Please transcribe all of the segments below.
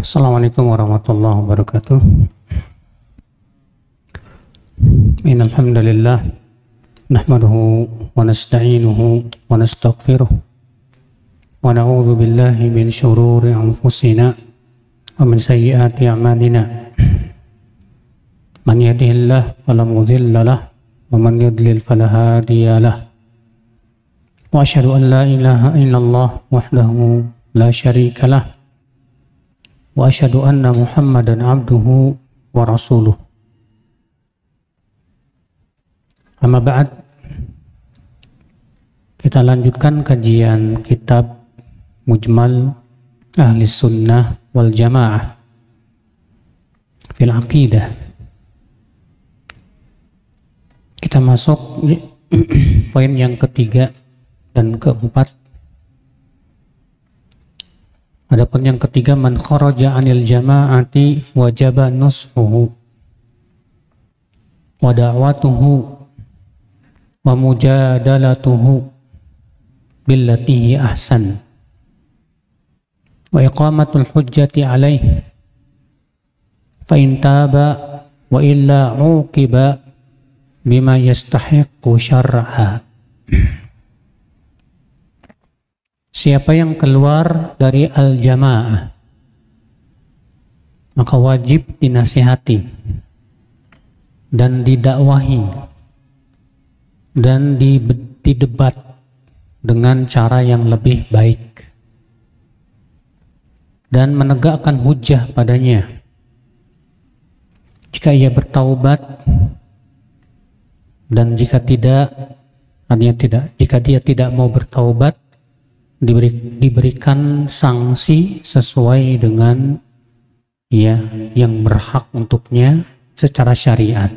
Assalamualaikum warahmatullahi wabarakatuh. Innal hamdalillah nahmaduhu wa nasta'inuhu wa nastaghfiruh wa na'udzu billahi min shururi anfusina wa min sayyiati a'malina. Man yahdihillahu fala mudilla lahu wa man yudlil fala hadiya lahu. Wa asyhadu an la ilaha illallah wahdahu la syarika lahu wa asyhadu anna Muhammadan abduhu wa rasuluh. Amma ba'd, kita lanjutkan kajian kitab Mujmal Ahli Sunnah wal Jamaah fil Aqidah. Kita masuk poin yang ketiga dan keempat. Adapun yang ketiga, man kharaja 'anil jama'ati wajaba nushuhu wa da'watuhu wa mujadalatuhu billati ahsan wa iqamatul hujjati 'alaihi fa in taba wa illa 'uqiba bima yastahiqqu syar'a. Siapa yang keluar dari al-jamaah maka wajib dinasihati dan didakwahi dan didebat dengan cara yang lebih baik dan menegakkan hujjah padanya. Jika ia bertaubat dan jika dia tidak mau bertaubat, diberikan sanksi sesuai dengan yang berhak untuknya secara syariat.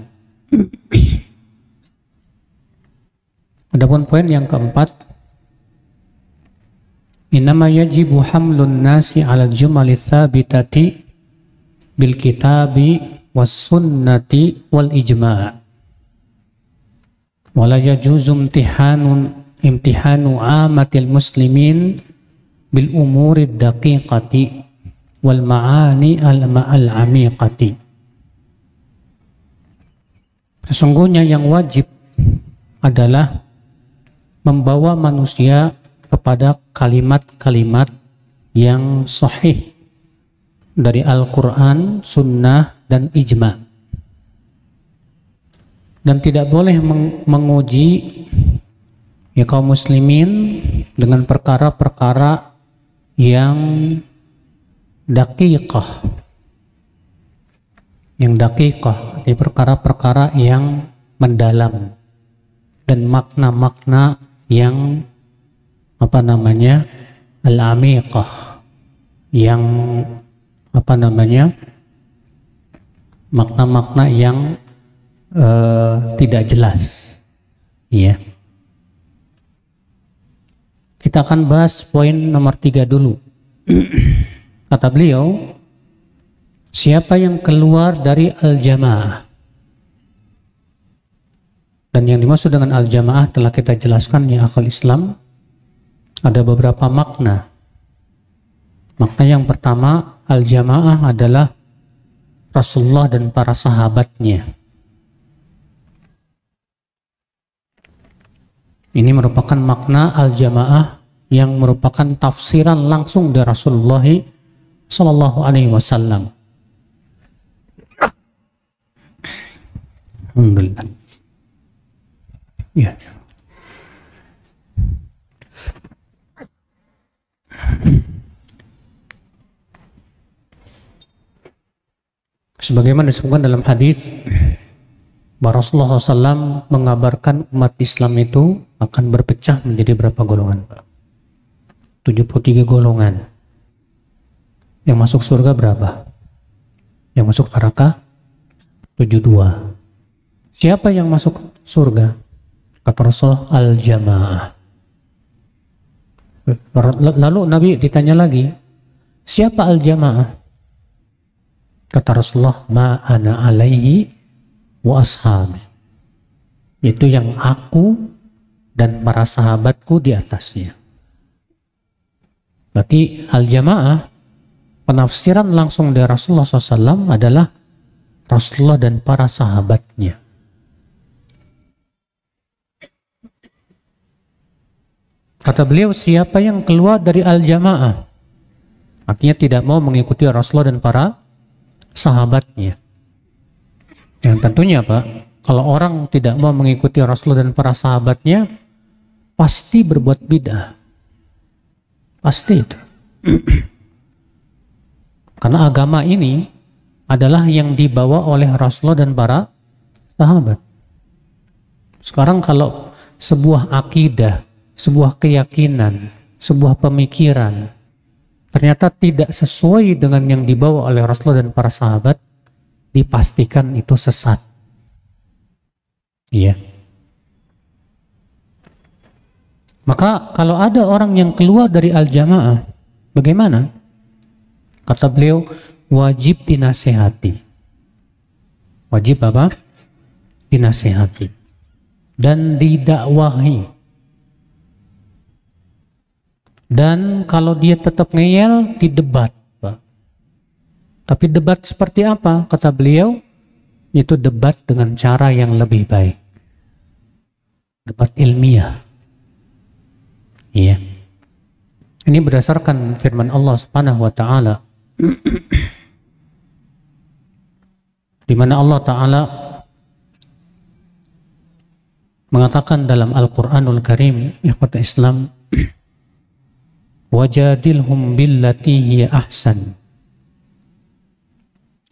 Adapun poin yang keempat, innama yajibu hamlun nasi 'alal jumali tsabitati bil kitabi was sunnati wal ijma' wala yajuzu imtihanu amatil muslimin bil umurid daqiqati wal ma'ani al-amiqati. Sesungguhnya yang wajib adalah membawa manusia kepada kalimat-kalimat yang sahih dari Al-Quran, Sunnah, dan Ijma', dan tidak boleh menguji kaum muslimin dengan perkara-perkara yang daqiqah, di perkara-perkara yang mendalam dan makna-makna yang al-amiqah, yang makna-makna yang tidak jelas. Kita akan bahas poin nomor 3 dulu. Kata beliau, siapa yang keluar dari al-jamaah, dan yang dimaksud dengan al-jamaah telah kita jelaskan ya akhul Islam, ada beberapa makna. Makna yang pertama, al-jamaah adalah Rasulullah dan para sahabatnya. Ini merupakan makna al-jamaah yang merupakan tafsiran langsung dari Rasulullah Sallallahu Alaihi Wasallam. Alhamdulillah. Ya. Sebagaimana disebutkan dalam hadis, bahwa Rasulullah SAW mengabarkan umat Islam itu akan berpecah menjadi berapa golongan, Pak? 73 golongan. Yang masuk surga berapa? Yang masuk neraka 72. Siapa yang masuk surga? Kata Rasulullah, al-jamaah. Lalu Nabi ditanya lagi, siapa al-jamaah? Kata Rasulullah, ma ana alaihi wa ashabi, itu yang aku dan para sahabatku di atasnya. Berarti al-jamaah penafsiran langsung dari Rasulullah SAW adalah Rasulullah dan para sahabatnya. Kata beliau, siapa yang keluar dari al-jamaah, artinya tidak mau mengikuti Rasulullah dan para sahabatnya. Yang tentunya Pak, kalau orang tidak mau mengikuti Rasulullah dan para sahabatnya, pasti berbuat bid'ah. Pasti itu. Karena agama ini adalah yang dibawa oleh Rasulullah dan para sahabat. Sekarang kalau sebuah akidah, sebuah keyakinan, sebuah pemikiran ternyata tidak sesuai dengan yang dibawa oleh Rasulullah dan para sahabat, dipastikan itu sesat. Iya. Maka kalau ada orang yang keluar dari al-jamaah, bagaimana? Kata beliau, wajib dinasehati. Wajib apa? Dinasehati. Dan didakwahi. Dan kalau dia tetap ngeyel, didebat. Tapi debat seperti apa? Kata beliau, itu debat dengan cara yang lebih baik. Debat ilmiah. Iya. Ini berdasarkan firman Allah Subhanahu wa taala. Di mana Allah taala mengatakan dalam Al-Qur'anul Karim, ikhwat Islam, wajadilhum billati hiya ahsan.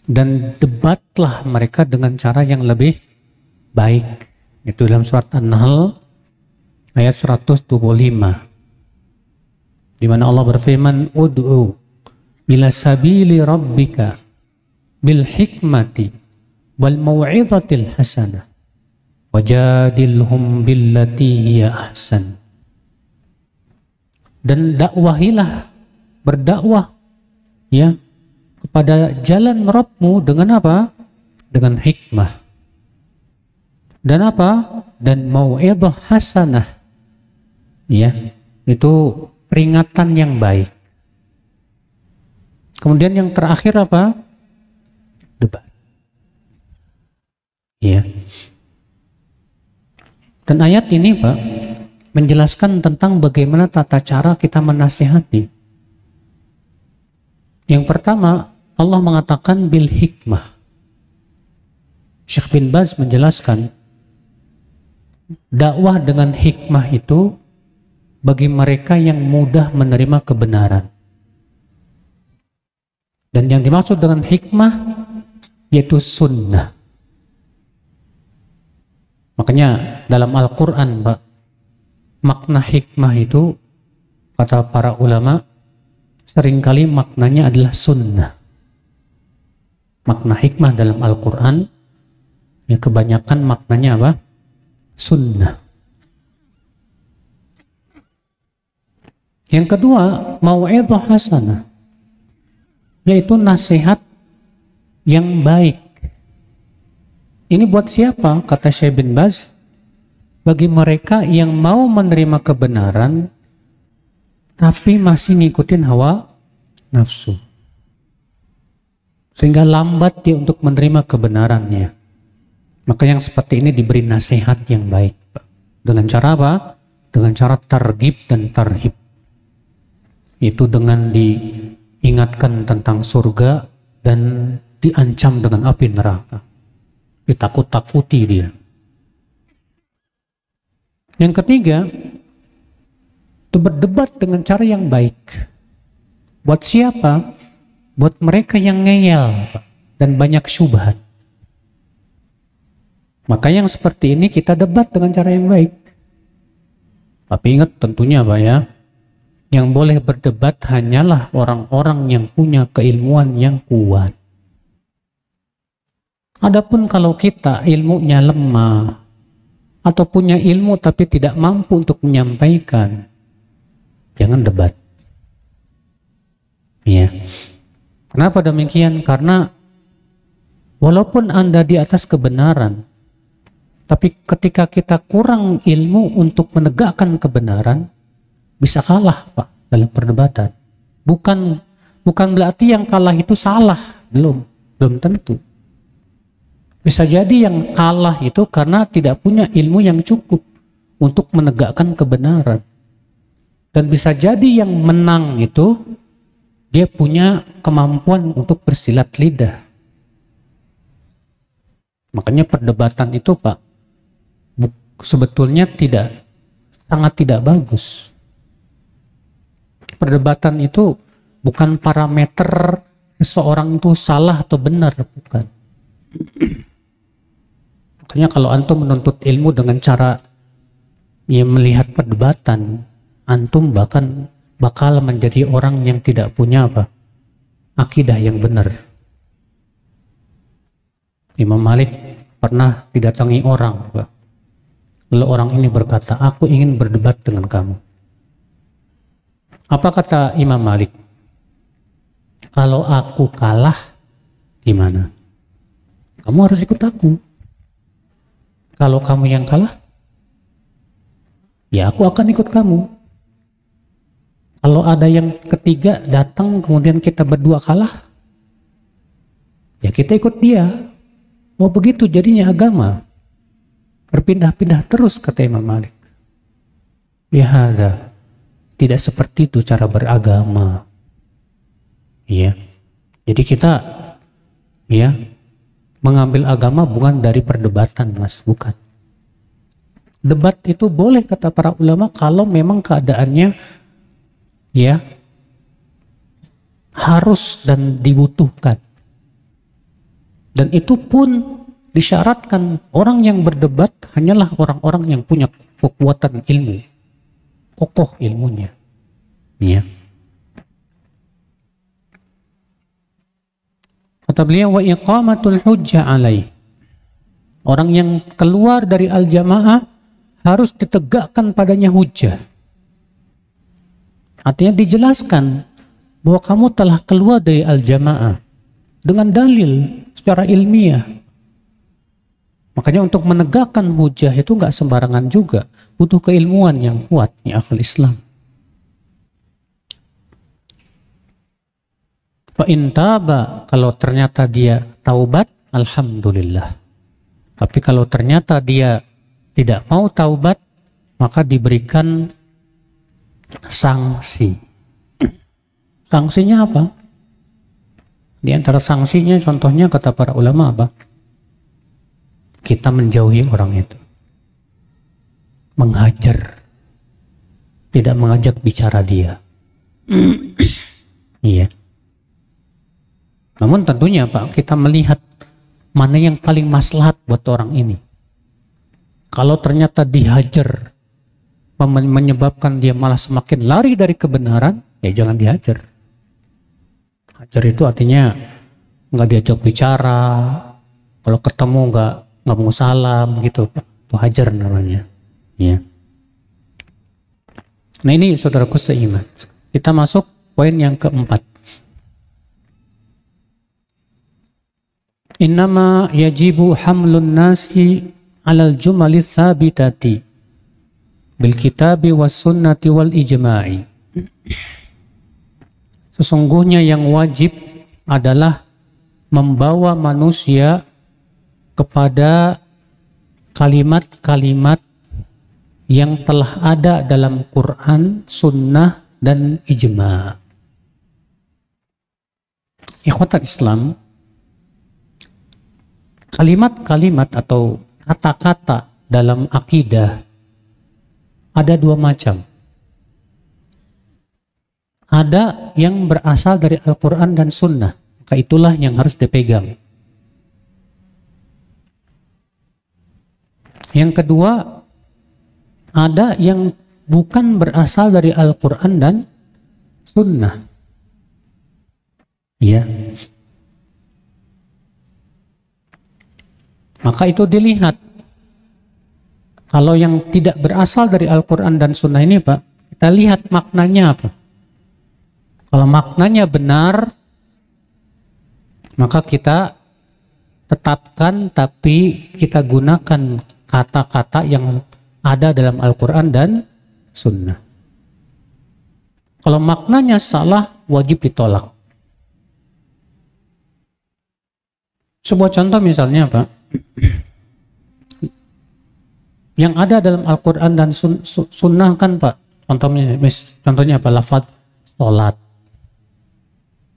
Dan debatlah mereka dengan cara yang lebih baik. Itu dalam surat An-Nahl ayat 125. Di mana Allah berfirman, ud'u ila sabili rabbika bil hikmati wal mau'izatil hasanah wajadilhum billati hiya ahsan. Dan dakwahilah, berdakwah ya kepada jalan Rabbmu dengan apa? Dengan hikmah. Dan apa? Dan mau'izah hasanah. Ya, itu peringatan yang baik. Kemudian yang terakhir apa? Debat. Ya. Dan ayat ini Pak menjelaskan tentang bagaimana tata cara kita menasihati. Yang pertama, Allah mengatakan bil hikmah. Syekh bin Baz menjelaskan dakwah dengan hikmah itu bagi mereka yang mudah menerima kebenaran. Dan yang dimaksud dengan hikmah yaitu sunnah. Makanya dalam Al-Quran Pak, makna hikmah itu kata para ulama seringkali maknanya adalah sunnah. Makna hikmah dalam Al-Quran ya kebanyakan maknanya apa? Sunnah. Yang kedua, mau'izah hasanah, yaitu nasihat yang baik. Ini buat siapa? Kata Syekh bin Baz, bagi mereka yang mau menerima kebenaran tapi masih ngikutin hawa nafsu, sehingga lambat dia untuk menerima kebenarannya. Maka yang seperti ini diberi nasihat yang baik. Dengan cara apa? Dengan cara targhib dan tarhib. Itu dengan diingatkan tentang surga dan diancam dengan api neraka. Ditakut-takuti dia. Yang ketiga, itu berdebat dengan cara yang baik. Buat siapa? Buat mereka yang ngeyel dan banyak syubhat. Maka yang seperti ini kita debat dengan cara yang baik. Tapi ingat tentunya Pak ya, yang boleh berdebat hanyalah orang-orang yang punya keilmuan yang kuat. Adapun kalau kita ilmunya lemah atau punya ilmu tapi tidak mampu untuk menyampaikan, jangan debat. Ya. Kenapa demikian? Karena walaupun Anda di atas kebenaran, tapi ketika kita kurang ilmu untuk menegakkan kebenaran, bisa kalah Pak dalam perdebatan. Bukan bukan berarti yang kalah itu salah. Belum tentu. Bisa jadi yang kalah itu karena tidak punya ilmu yang cukup untuk menegakkan kebenaran. Dan bisa jadi yang menang itu dia punya kemampuan untuk bersilat lidah. Makanya perdebatan itu Pak sebetulnya sangat tidak bagus. Perdebatan itu bukan parameter seseorang itu salah atau benar, bukan. Makanya kalau antum menuntut ilmu dengan cara melihat perdebatan, antum bakal menjadi orang yang tidak punya akidah yang benar. Imam Malik pernah didatangi orang, Pak. Lalu orang ini berkata, aku ingin berdebat dengan kamu. Apa kata Imam Malik? Kalau aku kalah, gimana? Kamu harus ikut aku. Kalau kamu yang kalah, ya aku akan ikut kamu. Kalau ada yang ketiga datang, kemudian kita berdua kalah, ya kita ikut dia. Oh begitu jadinya agama. Berpindah-pindah terus, kata Imam Malik. Ya tidak seperti itu cara beragama. Ya. Jadi kita mengambil agama bukan dari perdebatan, Mas, bukan. Debat itu boleh kata para ulama kalau memang keadaannya harus dan dibutuhkan. Dan itu pun disyaratkan orang yang berdebat hanyalah orang-orang yang punya kekuatan ilmu, kokoh ilmunya. Ya. Kata beliau, wa iqamatul hujjah alaih. Orang yang keluar dari al-jamaah harus ditegakkan padanya hujjah. Artinya dijelaskan bahwa kamu telah keluar dari al-jamaah dengan dalil secara ilmiah. Makanya untuk menegakkan hujjah itu nggak sembarangan juga, butuh keilmuan yang kuat, ya akhul Islam. Fa in taba, kalau ternyata dia taubat, alhamdulillah. Tapi kalau ternyata dia tidak mau taubat, maka diberikan sanksi. Sanksinya apa? Di antara sanksinya contohnya kata para ulama apa? Kita menjauhi orang itu. Menghajar. Tidak mengajak bicara dia. Iya. Namun tentunya Pak, kita melihat mana yang paling maslahat buat orang ini. Kalau ternyata dihajar menyebabkan dia malah semakin lari dari kebenaran, ya jangan dihajar. Hajar itu artinya nggak diajak bicara, kalau ketemu nggak mau salam gitu, itu hajar namanya. Ya. Nah ini saudaraku seiman. Kita masuk poin yang keempat. Innama yajibu hamlun nasi alal jumali tsabitati bil kitabi was sunnati wal ijma'i. Sesungguhnya yang wajib adalah membawa manusia kepada kalimat-kalimat yang telah ada dalam Quran, sunnah, dan ijma'. Ikhwatal Islam, kalimat-kalimat atau kata-kata dalam akidah ada dua macam. Ada yang berasal dari Al-Quran dan Sunnah, maka itulah yang harus dipegang. Yang kedua, ada yang bukan berasal dari Al-Quran dan Sunnah. Ya. Maka itu dilihat. Kalau yang tidak berasal dari Al-Quran dan Sunnah ini Pak, kita lihat maknanya apa. Kalau maknanya benar, maka kita tetapkan tapi kita gunakan kata-kata yang ada dalam Al-Quran dan Sunnah. Kalau maknanya salah, wajib ditolak. Sebuah contoh misalnya apa? Yang ada dalam Al-Quran dan sunnah kan Pak, contohnya apa? Lafaz sholat,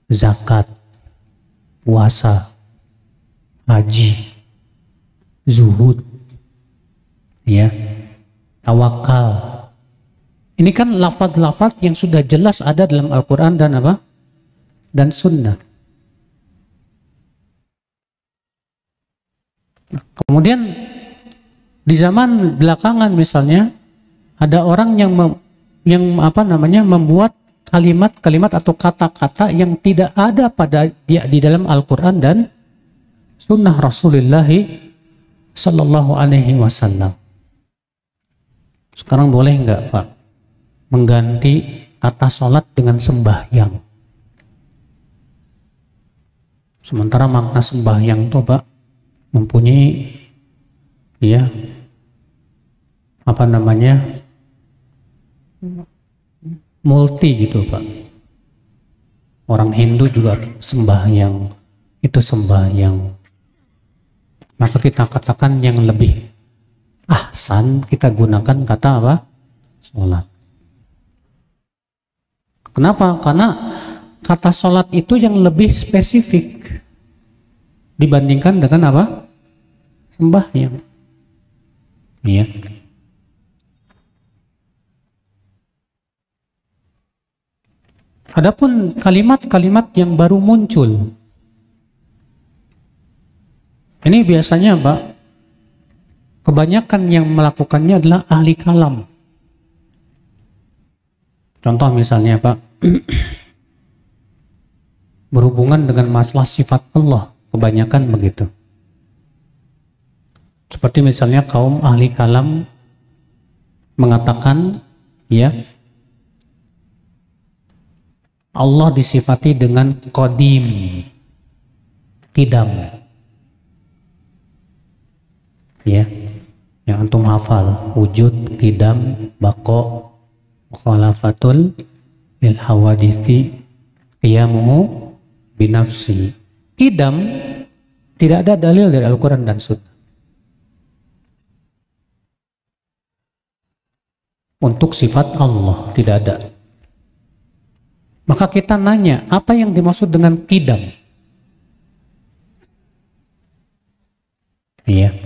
zakat, puasa, haji, zuhud, ya, tawakal. Ini kan lafaz-lafaz yang sudah jelas ada dalam Al-Quran dan apa? Dan sunnah. Kemudian di zaman belakangan misalnya ada orang yang membuat kalimat-kalimat atau kata-kata yang tidak ada di dalam Al-Quran dan sunnah Rasulullah Sallallahu Alaihi Wasallam. Sekarang boleh nggak Pak mengganti kata sholat dengan sembahyang? Sementara makna sembahyang itu Pak mempunyai multi gitu Pak. Orang Hindu juga sembahyang, itu sembahyang. Maka kita katakan yang lebih ahsan, kita gunakan kata apa? Sholat. Kenapa? Karena kata sholat itu yang lebih spesifik dibandingkan dengan apa? Sembahyang. Iya. Adapun kalimat-kalimat yang baru muncul, ini biasanya Pak, kebanyakan yang melakukannya adalah ahli kalam. Contoh misalnya Pak, berhubungan dengan masalah sifat Allah, kebanyakan begitu. Seperti misalnya kaum ahli kalam mengatakan, ya, Allah disifati dengan qadim, qidam. Ya, yang antum hafal, wujud, qidam, baqo, mukhalafatul lil hawadithi, qiyamuhu binafsi. Qidam tidak ada dalil dari Al-Quran dan Sunnah. Untuk sifat Allah tidak ada. Maka kita nanya, apa yang dimaksud dengan qidam? Iya,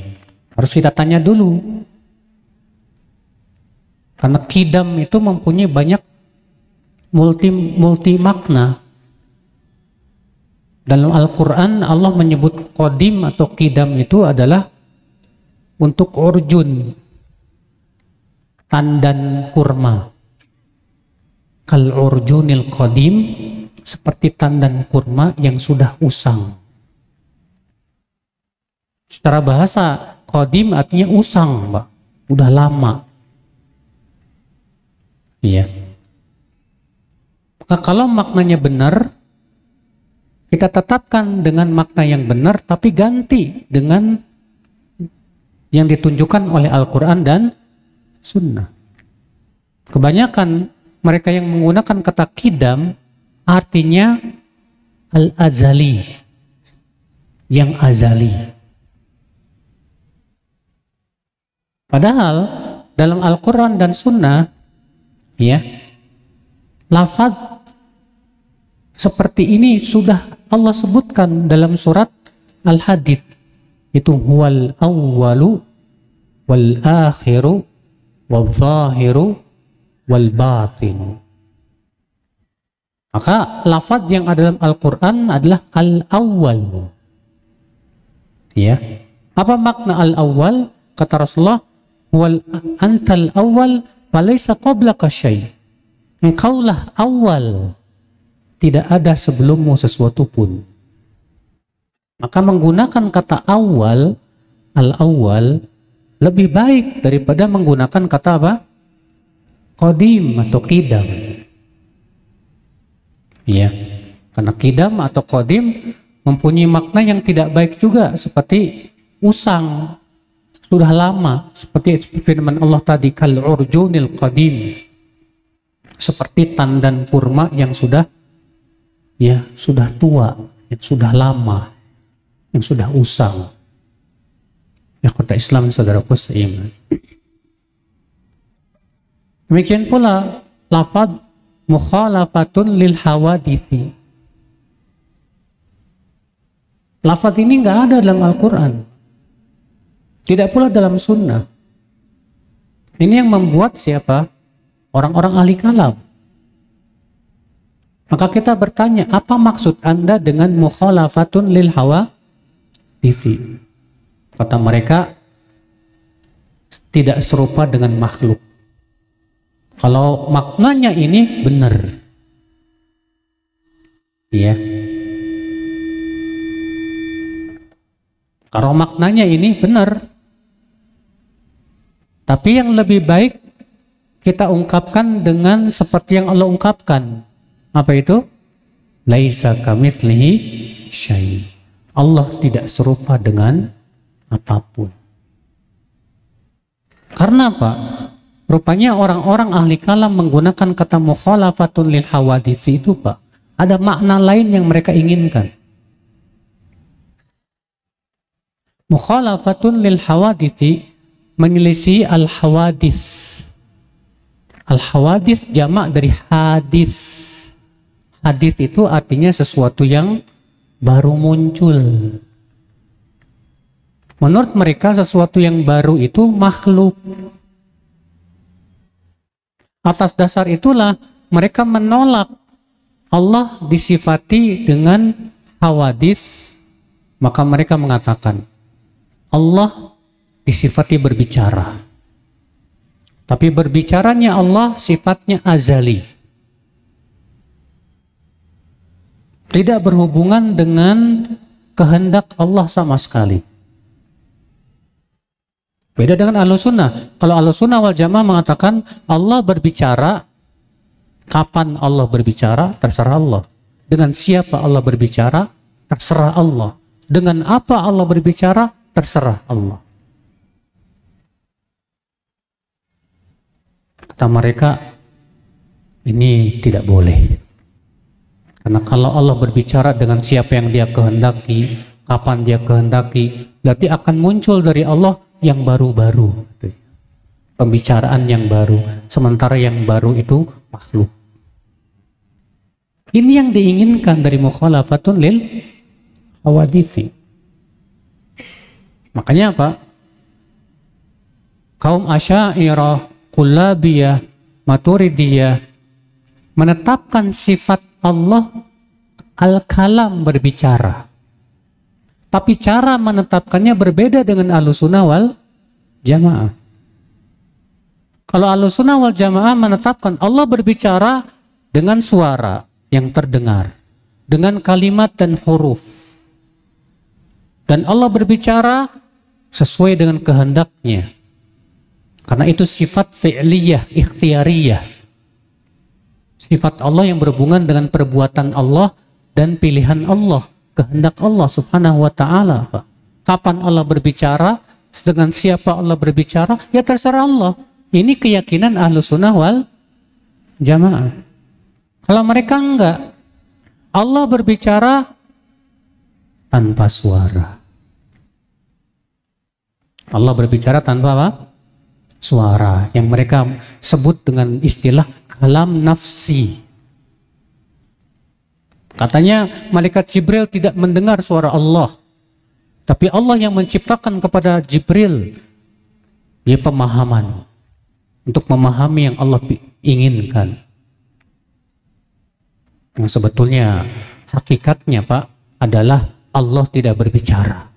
harus kita tanya dulu. Karena qidam itu mempunyai banyak multi makna. Dalam Al-Quran Allah menyebut qadim atau qidam itu adalah untuk urjun, tandan kurma. Kal urjunil qadim, seperti tandan kurma yang sudah usang. Secara bahasa qadim artinya usang, Pak. Udah lama. Iya. Maka kalau maknanya benar, kita tetapkan dengan makna yang benar, tapi ganti dengan yang ditunjukkan oleh Al-Quran dan Sunnah. Kebanyakan mereka yang menggunakan kata qidam artinya al-azali, yang azali. Padahal dalam Al-Quran dan Sunnah, ya, lafaz seperti ini sudah Allah sebutkan dalam surat Al-Hadid. Itu huwal awwalu wal akhiru wal zahiru wal batin. Maka lafaz yang ada dalam Al-Quran adalah al-awwal. Ya. Apa makna al-awwal? Kata Rasulullah, wal antal awwal falaysa qablaka syai'. Engkaulah awal, tidak ada sebelummu sesuatu pun. Maka menggunakan kata awal, al-awwal, lebih baik daripada menggunakan kata apa? Qadim atau qidam. Ya, karena qidam atau qadim mempunyai makna yang tidak baik juga, seperti usang, sudah lama, seperti firman Allah tadi, kal urjunil qadim, seperti tandan kurma yang sudah tua, yang sudah lama. yang sudah usang. Ya kota Islam, saudaraku seiman. Demikian pula lafaz mukhalafatun lil hawadithi. Lafaz ini nggak ada dalam Al-Quran, tidak pula dalam Sunnah. Ini yang membuat siapa? Orang-orang ahli kalam. Maka kita bertanya, apa maksud Anda dengan mukhalafatun lil hawadithi? Kata mereka, tidak serupa dengan makhluk. Kalau maknanya ini benar, ya. Kalau maknanya ini benar, tapi yang lebih baik kita ungkapkan dengan seperti yang Allah ungkapkan. Apa itu? Laisa kamitslihi syai'. Allah tidak serupa dengan apapun. Karena apa? Rupanya orang-orang ahli kalam menggunakan kata mukhalafatun lil hawadits itu, Pak, ada makna lain yang mereka inginkan. Mukhalafatun lil hawadits menyelisih al-hawadis. Al-hawadis jamak dari hadis. Hadis itu artinya sesuatu yang baru muncul. Menurut mereka sesuatu yang baru itu makhluk. Atas dasar itulah mereka menolak Allah disifati dengan hawadis. Maka mereka mengatakan Allah disifati berbicara. Tapi berbicaranya Allah sifatnya azali. Tidak berhubungan dengan kehendak Allah sama sekali. Beda dengan Ahlussunnah. Kalau Ahlussunnah wal Jamaah mengatakan Allah berbicara, kapan Allah berbicara, terserah Allah. Dengan siapa Allah berbicara, terserah Allah. Dengan apa Allah berbicara, terserah Allah. Kata mereka, ini tidak boleh. Karena kalau Allah berbicara dengan siapa yang dia kehendaki, kapan dia kehendaki, berarti akan muncul dari Allah yang baru-baru. Pembicaraan yang baru. Sementara yang baru itu makhluk. Ini yang diinginkan dari mukhalafatun lil hawadisi. Makanya apa? Kaum Asy'ariyah, Kullabiyah, Maturidiyah menetapkan sifat Allah al-kalam berbicara. Tapi cara menetapkannya berbeda dengan Ahlussunnah wal Jamaah. Kalau Ahlussunnah wal Jamaah menetapkan Allah berbicara dengan suara yang terdengar, dengan kalimat dan huruf. Dan Allah berbicara sesuai dengan kehendaknya. Karena itu sifat fi'liyah, ikhtiyariyah. Sifat Allah yang berhubungan dengan perbuatan Allah dan pilihan Allah, kehendak Allah subhanahu wa ta'ala. Kapan Allah berbicara, dengan siapa Allah berbicara, ya terserah Allah. Ini keyakinan Ahlussunnah wal Jamaah. Kalau mereka enggak, Allah berbicara tanpa suara. Allah berbicara tanpa apa? Suara, yang mereka sebut dengan istilah kalam nafsi. Katanya malaikat Jibril tidak mendengar suara Allah, tapi Allah yang menciptakan kepada Jibril dia pemahaman untuk memahami yang Allah inginkan. Yang sebetulnya hakikatnya, Pak, adalah Allah tidak berbicara.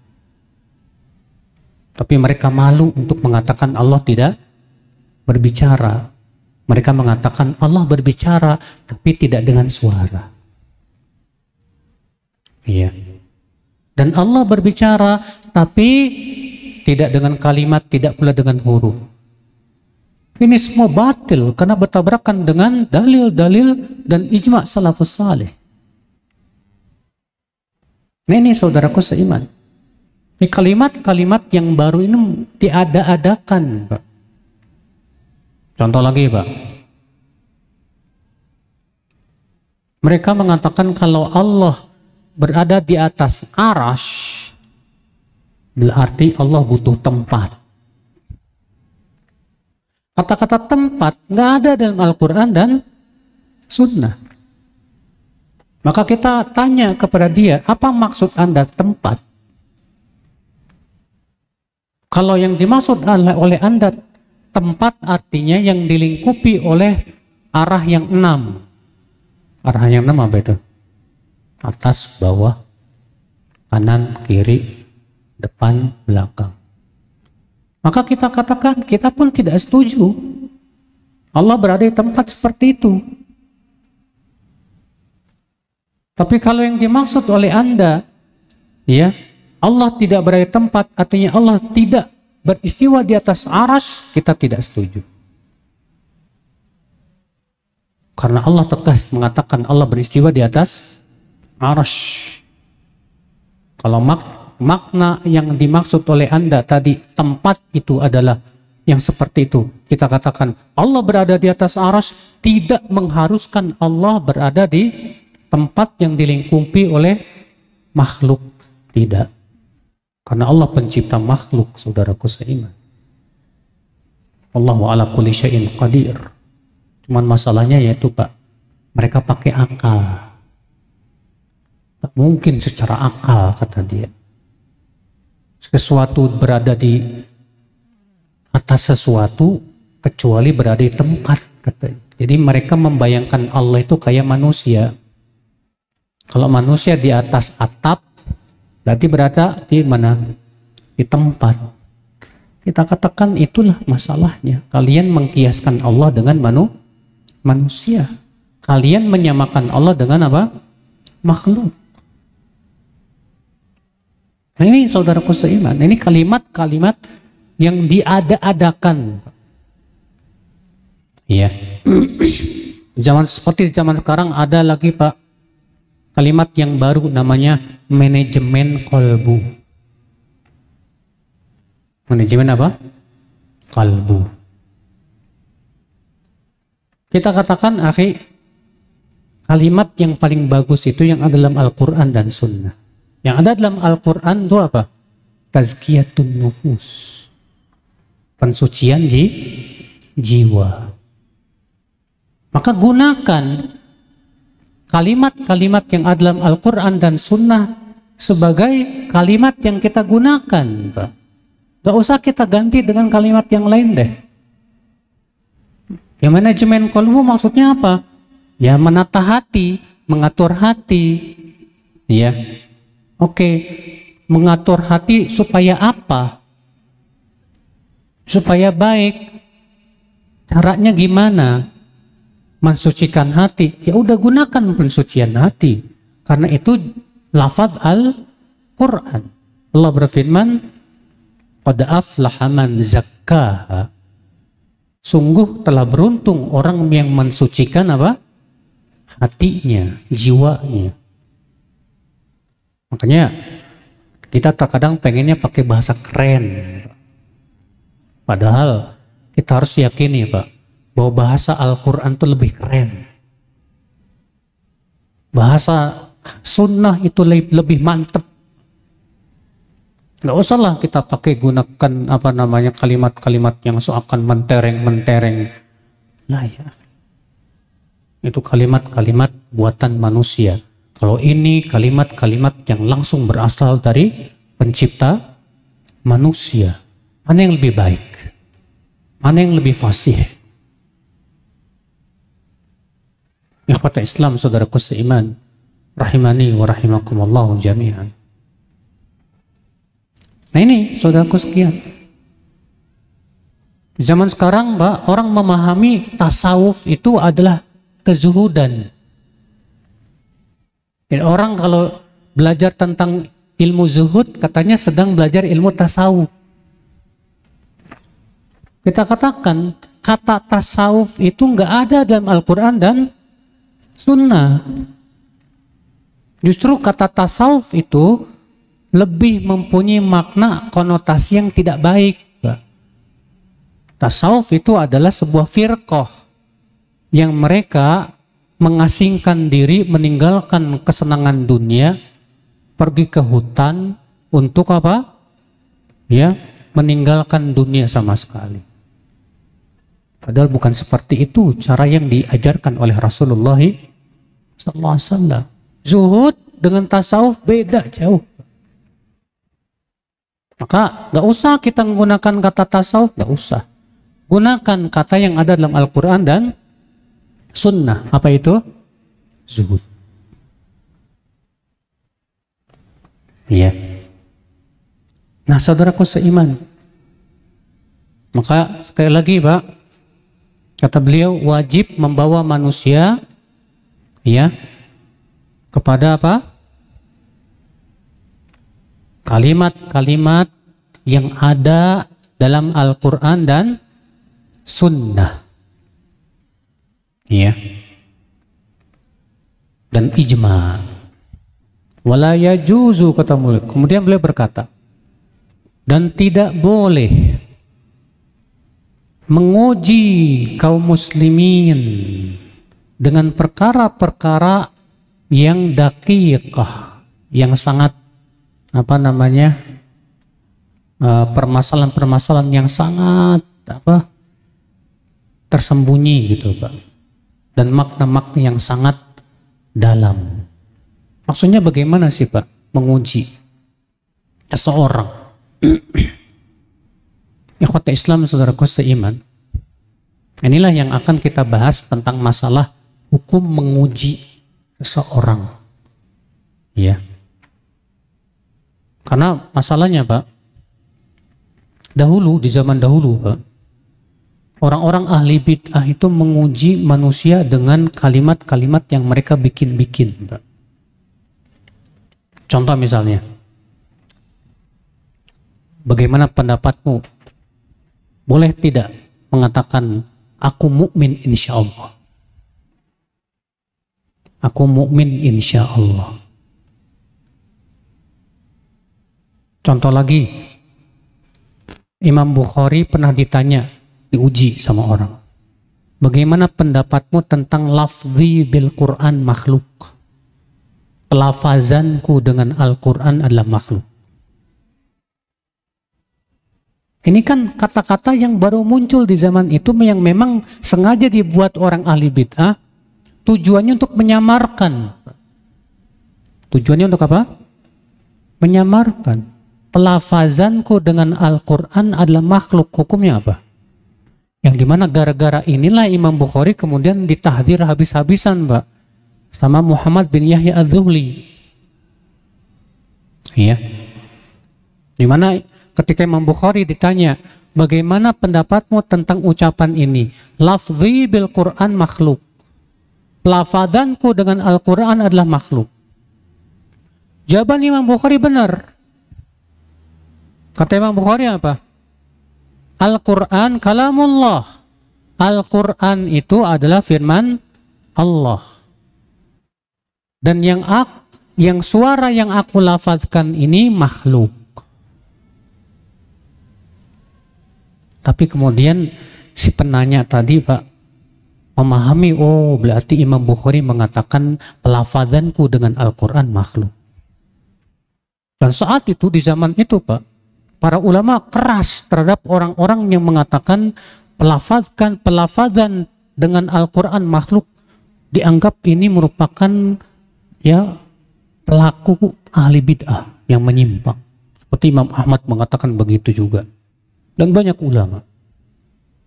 Tapi mereka malu untuk mengatakan Allah tidak berbicara. Mereka mengatakan Allah berbicara, tapi tidak dengan suara. Iya. Dan Allah berbicara, tapi tidak dengan kalimat, tidak pula dengan huruf. Ini semua batil karena bertabrakan dengan dalil-dalil dan ijma' salafus saleh. Nah, ini saudaraku seiman. Ini kalimat-kalimat yang baru ini diada-adakan, Pak. Contoh lagi, Pak. Mereka mengatakan kalau Allah berada di atas arash, Berarti Allah butuh tempat. Kata-kata tempat nggak ada dalam Al-Quran dan Sunnah. Maka kita tanya kepada dia, apa maksud Anda tempat? Kalau yang dimaksud oleh Anda tempat artinya yang dilingkupi oleh arah yang 6. Arah yang 6 apa itu? Atas, bawah, kanan, kiri, depan, belakang. Maka kita katakan, kita pun tidak setuju Allah berada di tempat seperti itu. Tapi kalau yang dimaksud oleh Anda, ya, Allah tidak berada di tempat, artinya Allah tidak beristiwa di atas arsy, kita tidak setuju. Karena Allah tegas mengatakan Allah beristiwa di atas arsy. Kalau makna yang dimaksud oleh Anda tadi tempat itu adalah yang seperti itu, kita katakan Allah berada di atas arsy tidak mengharuskan Allah berada di tempat yang dilingkupi oleh makhluk, tidak. Karena Allah pencipta makhluk, saudaraku seiman. Allahu ala kulli syai'in qadir. Cuman masalahnya yaitu Pak, mereka pakai akal. Tak mungkin secara akal, kata dia. Sesuatu berada di atas sesuatu kecuali berada di tempat, kata. Jadi mereka membayangkan Allah itu kayak manusia. Kalau manusia di atas atap, berarti berada di mana? Di tempat. Kita katakan itulah masalahnya. Kalian mengkiaskan Allah dengan manusia. Kalian menyamakan Allah dengan apa? Makhluk. Nah ini saudaraku seiman, ini kalimat-kalimat yang diada-adakan. Iya. Seperti zaman sekarang ada lagi Pak, kalimat yang baru namanya manajemen kolbu. Manajemen apa? Kalbu. Kita katakan, akhi, kalimat yang paling bagus itu yang ada dalam Al-Quran dan Sunnah. Yang ada dalam Al-Quran itu apa? Tazkiyatun nufus. Pensucian jiwa. Maka gunakan kalimat-kalimat yang ada dalam Al-Quran dan Sunnah sebagai kalimat yang kita gunakan, Pak. Gak usah kita ganti dengan kalimat yang lain deh. Ya manajemen kolbu maksudnya apa? Ya menata hati, mengatur hati. Ya, oke. Mengatur hati supaya apa? Supaya baik. Caranya gimana? Mensucikan hati, ya udah gunakan pensucian hati, karena itu lafaz Al-Quran. Allah berfirman, qad aflaha man zakkaha. Sungguh telah beruntung orang yang mensucikan apa? Hatinya, jiwanya. Makanya kita terkadang pengennya pakai bahasa keren, padahal kita harus yakini Pak, bahwa bahasa Al-Quran itu lebih keren. Bahasa Sunnah itu lebih mantep. Gak usahlah kita pakai gunakan apa namanya kalimat-kalimat yang seakan mentereng-mentereng. Nah ya, itu kalimat-kalimat buatan manusia. Kalau ini kalimat-kalimat yang langsung berasal dari pencipta manusia. Mana yang lebih baik? Mana yang lebih fasih? Ikhwata Islam, saudaraku seiman, rahimani wa rahimakumullahu jami'an. Nah ini saudaraku sekian. Zaman sekarang Mbak, orang memahami tasawuf itu adalah kezuhudan. Dan orang kalau belajar tentang ilmu zuhud, katanya sedang belajar ilmu tasawuf. Kita katakan, kata tasawuf itu nggak ada dalam Al-Quran dan Sunnah. Justru kata tasawuf itu lebih mempunyai makna konotasi yang tidak baik. Tasawuf itu adalah sebuah firqah yang mereka mengasingkan diri, meninggalkan kesenangan dunia, pergi ke hutan untuk apa? ya, meninggalkan dunia sama sekali. Padahal bukan seperti itu cara yang diajarkan oleh Rasulullah SAW. Zuhud dengan tasawuf beda jauh. Maka gak usah kita menggunakan kata tasawuf, gak usah. Gunakan kata yang ada dalam Al-Quran dan Sunnah. Apa itu? Zuhud. Iya. Nah, saudaraku seiman, maka sekali lagi Pak, kata beliau, wajib membawa manusia ya kepada apa? Kalimat-kalimat yang ada dalam Al-Quran dan Sunnah. Ya. Dan ijma. Wala yajuzu, kata beliau. Kemudian beliau berkata, dan tidak boleh menguji kaum muslimin dengan perkara-perkara yang daqiqah, yang sangat permasalahan-permasalahan yang sangat tersembunyi gitu Pak, dan makna-makna yang sangat dalam. Maksudnya bagaimana sih Pak menguji seseorang? Ikhwata Islam, saudaraku seiman, inilah yang akan kita bahas tentang masalah hukum menguji seseorang. Ya. Karena masalahnya Pak, dahulu, di zaman dahulu Pak, orang-orang ahli bid'ah itu menguji manusia dengan kalimat-kalimat yang mereka bikin-bikin Pak. Contoh misalnya, bagaimana pendapatmu? Boleh tidak mengatakan aku mukmin insya Allah? Aku mukmin insya Allah. Contoh lagi, Imam Bukhari pernah ditanya, diuji sama orang, bagaimana pendapatmu tentang lafzi bil Quran makhluk? Pelafazanku dengan Al-Quran adalah makhluk. Ini kan kata-kata yang baru muncul di zaman itu, yang memang sengaja dibuat orang ahli bid'ah, tujuannya untuk menyamarkan. Tujuannya untuk apa? Menyamarkan. Pelafazanku dengan Al-Quran adalah makhluk. Hukumnya apa? Yang dimana gara-gara inilah Imam Bukhari kemudian ditahdir habis-habisan Pak sama Muhammad bin Yahya Az-Zuhli. Iya. Dimana ketika Imam Bukhari ditanya, bagaimana pendapatmu tentang ucapan ini? Lafzi bil Quran makhluk. Pelafazanku dengan Al-Quran adalah makhluk. Jawaban Imam Bukhari benar. Kata Imam Bukhari apa? Al-Quran kalamullah. Al-Quran itu adalah firman Allah. Dan yang suara yang aku lafazkan ini makhluk. Tapi kemudian si penanya tadi Pak memahami, oh berarti Imam Bukhari mengatakan pelafazanku dengan Al-Quran makhluk. Dan saat itu, di zaman itu Pak, para ulama keras terhadap orang-orang yang mengatakan pelafazan dengan Al-Quran makhluk, dianggap ini merupakan ya pelaku ahli bid'ah yang menyimpang. Seperti Imam Ahmad mengatakan begitu juga. Dan banyak ulama.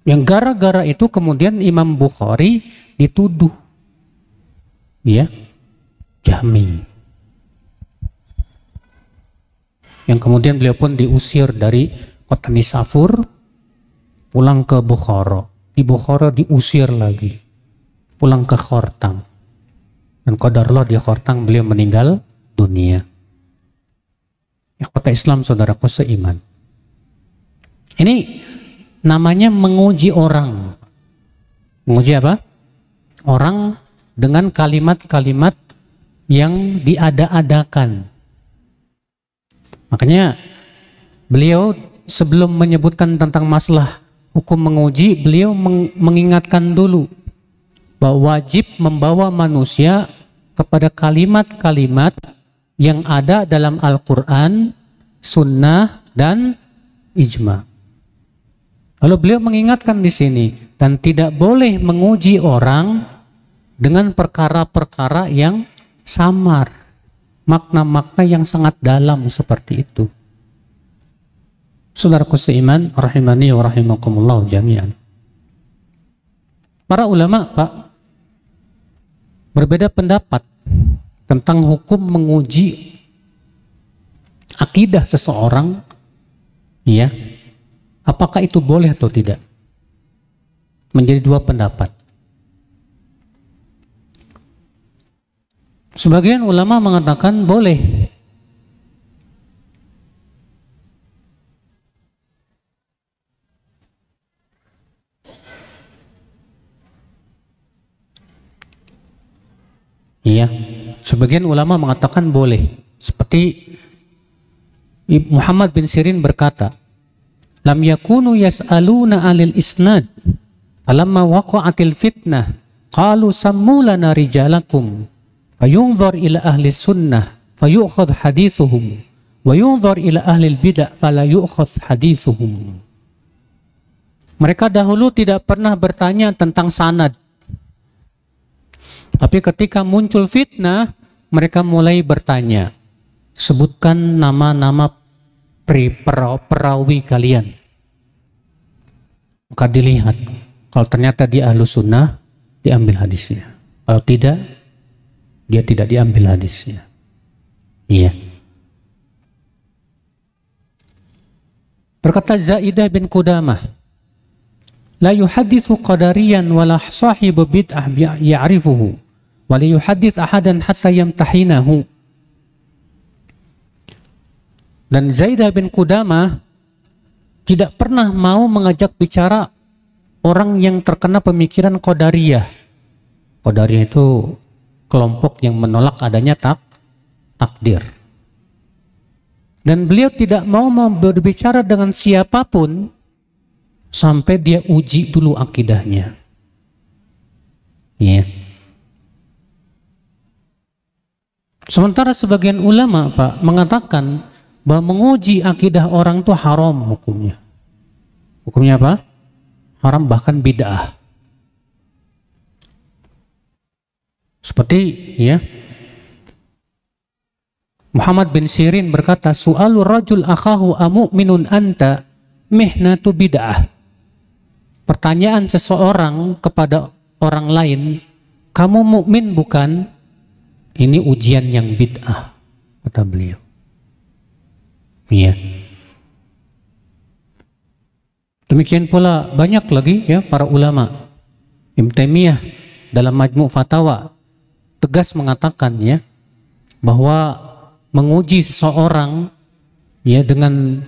Yang gara-gara itu kemudian Imam Bukhari dituduh ya Jahmi. Yang kemudian beliau pun diusir dari kota Nisapur, pulang ke Bukhara. Di Bukhara diusir lagi, pulang ke Khortam. Dan qadarullah di Khortam beliau meninggal dunia. Ya, kota Islam, saudaraku seiman. Ini namanya menguji orang. Menguji apa? Orang dengan kalimat-kalimat yang diada-adakan. Makanya beliau sebelum menyebutkan tentang masalah hukum menguji, beliau mengingatkan dulu bahwa wajib membawa manusia kepada kalimat-kalimat yang ada dalam Al-Quran, Sunnah, dan ijma. Lalu beliau mengingatkan di sini, dan tidak boleh menguji orang dengan perkara-perkara yang samar, makna-makna yang sangat dalam seperti itu. Saudaraku seiman, rahimani wa rahimakumullah jami'an. Para ulama, Pak, berbeda pendapat tentang hukum menguji akidah seseorang, ya, apakah itu boleh atau tidak? Menjadi dua pendapat. Sebagian ulama mengatakan boleh. Iya, sebagian ulama mengatakan boleh. Seperti Muhammad bin Sirin berkata, "Lam yakunu yas'aluna 'anil isnad, falamma waqa'atil fitnah, qalu sammu lana rijalakum, fayunzar ila ahli sunnah, fayu'khadh hadithuhum, wa yunzar ila ahli bidah, fala yu'khadh hadithuhum." Mereka dahulu tidak pernah bertanya tentang sanad. Tapi ketika muncul fitnah, mereka mulai bertanya, sebutkan nama-nama perawi kalian. Maka dilihat, kalau ternyata dia ahlu sunnah, diambil hadisnya. Kalau tidak, dia tidak diambil hadisnya. Iya. Berkata Zaidah bin Qudamah, la yuhadithu qadariyan wala sahibu bid'ah ya'rifuhu wa la yuhadith ahadan hatta yamtahinahu. Dan Zaidah bin Qudamah tidak pernah mau mengajak bicara orang yang terkena pemikiran qadariyah. Qadariyah itu kelompok yang menolak adanya takdir. Dan beliau tidak mau berbicara dengan siapapun sampai dia uji dulu akidahnya. Ya. Sementara sebagian ulama, Pak, mengatakan bahwa menguji akidah orang itu haram hukumnya. Hukumnya apa? Haram, bahkan bid'ah. Seperti ya, Muhammad bin Sirin berkata, su'alu rajul akhahu amu'minun anta mihnatu bid'ah. Pertanyaan seseorang kepada orang lain, kamu mukmin bukan? Ini ujian yang bid'ah, kata beliau. Iya. Demikian pula banyak lagi ya para ulama. Ibnu Taimiyah dalam Majmu' Fatawa tegas mengatakan ya bahwa menguji seseorang ya dengan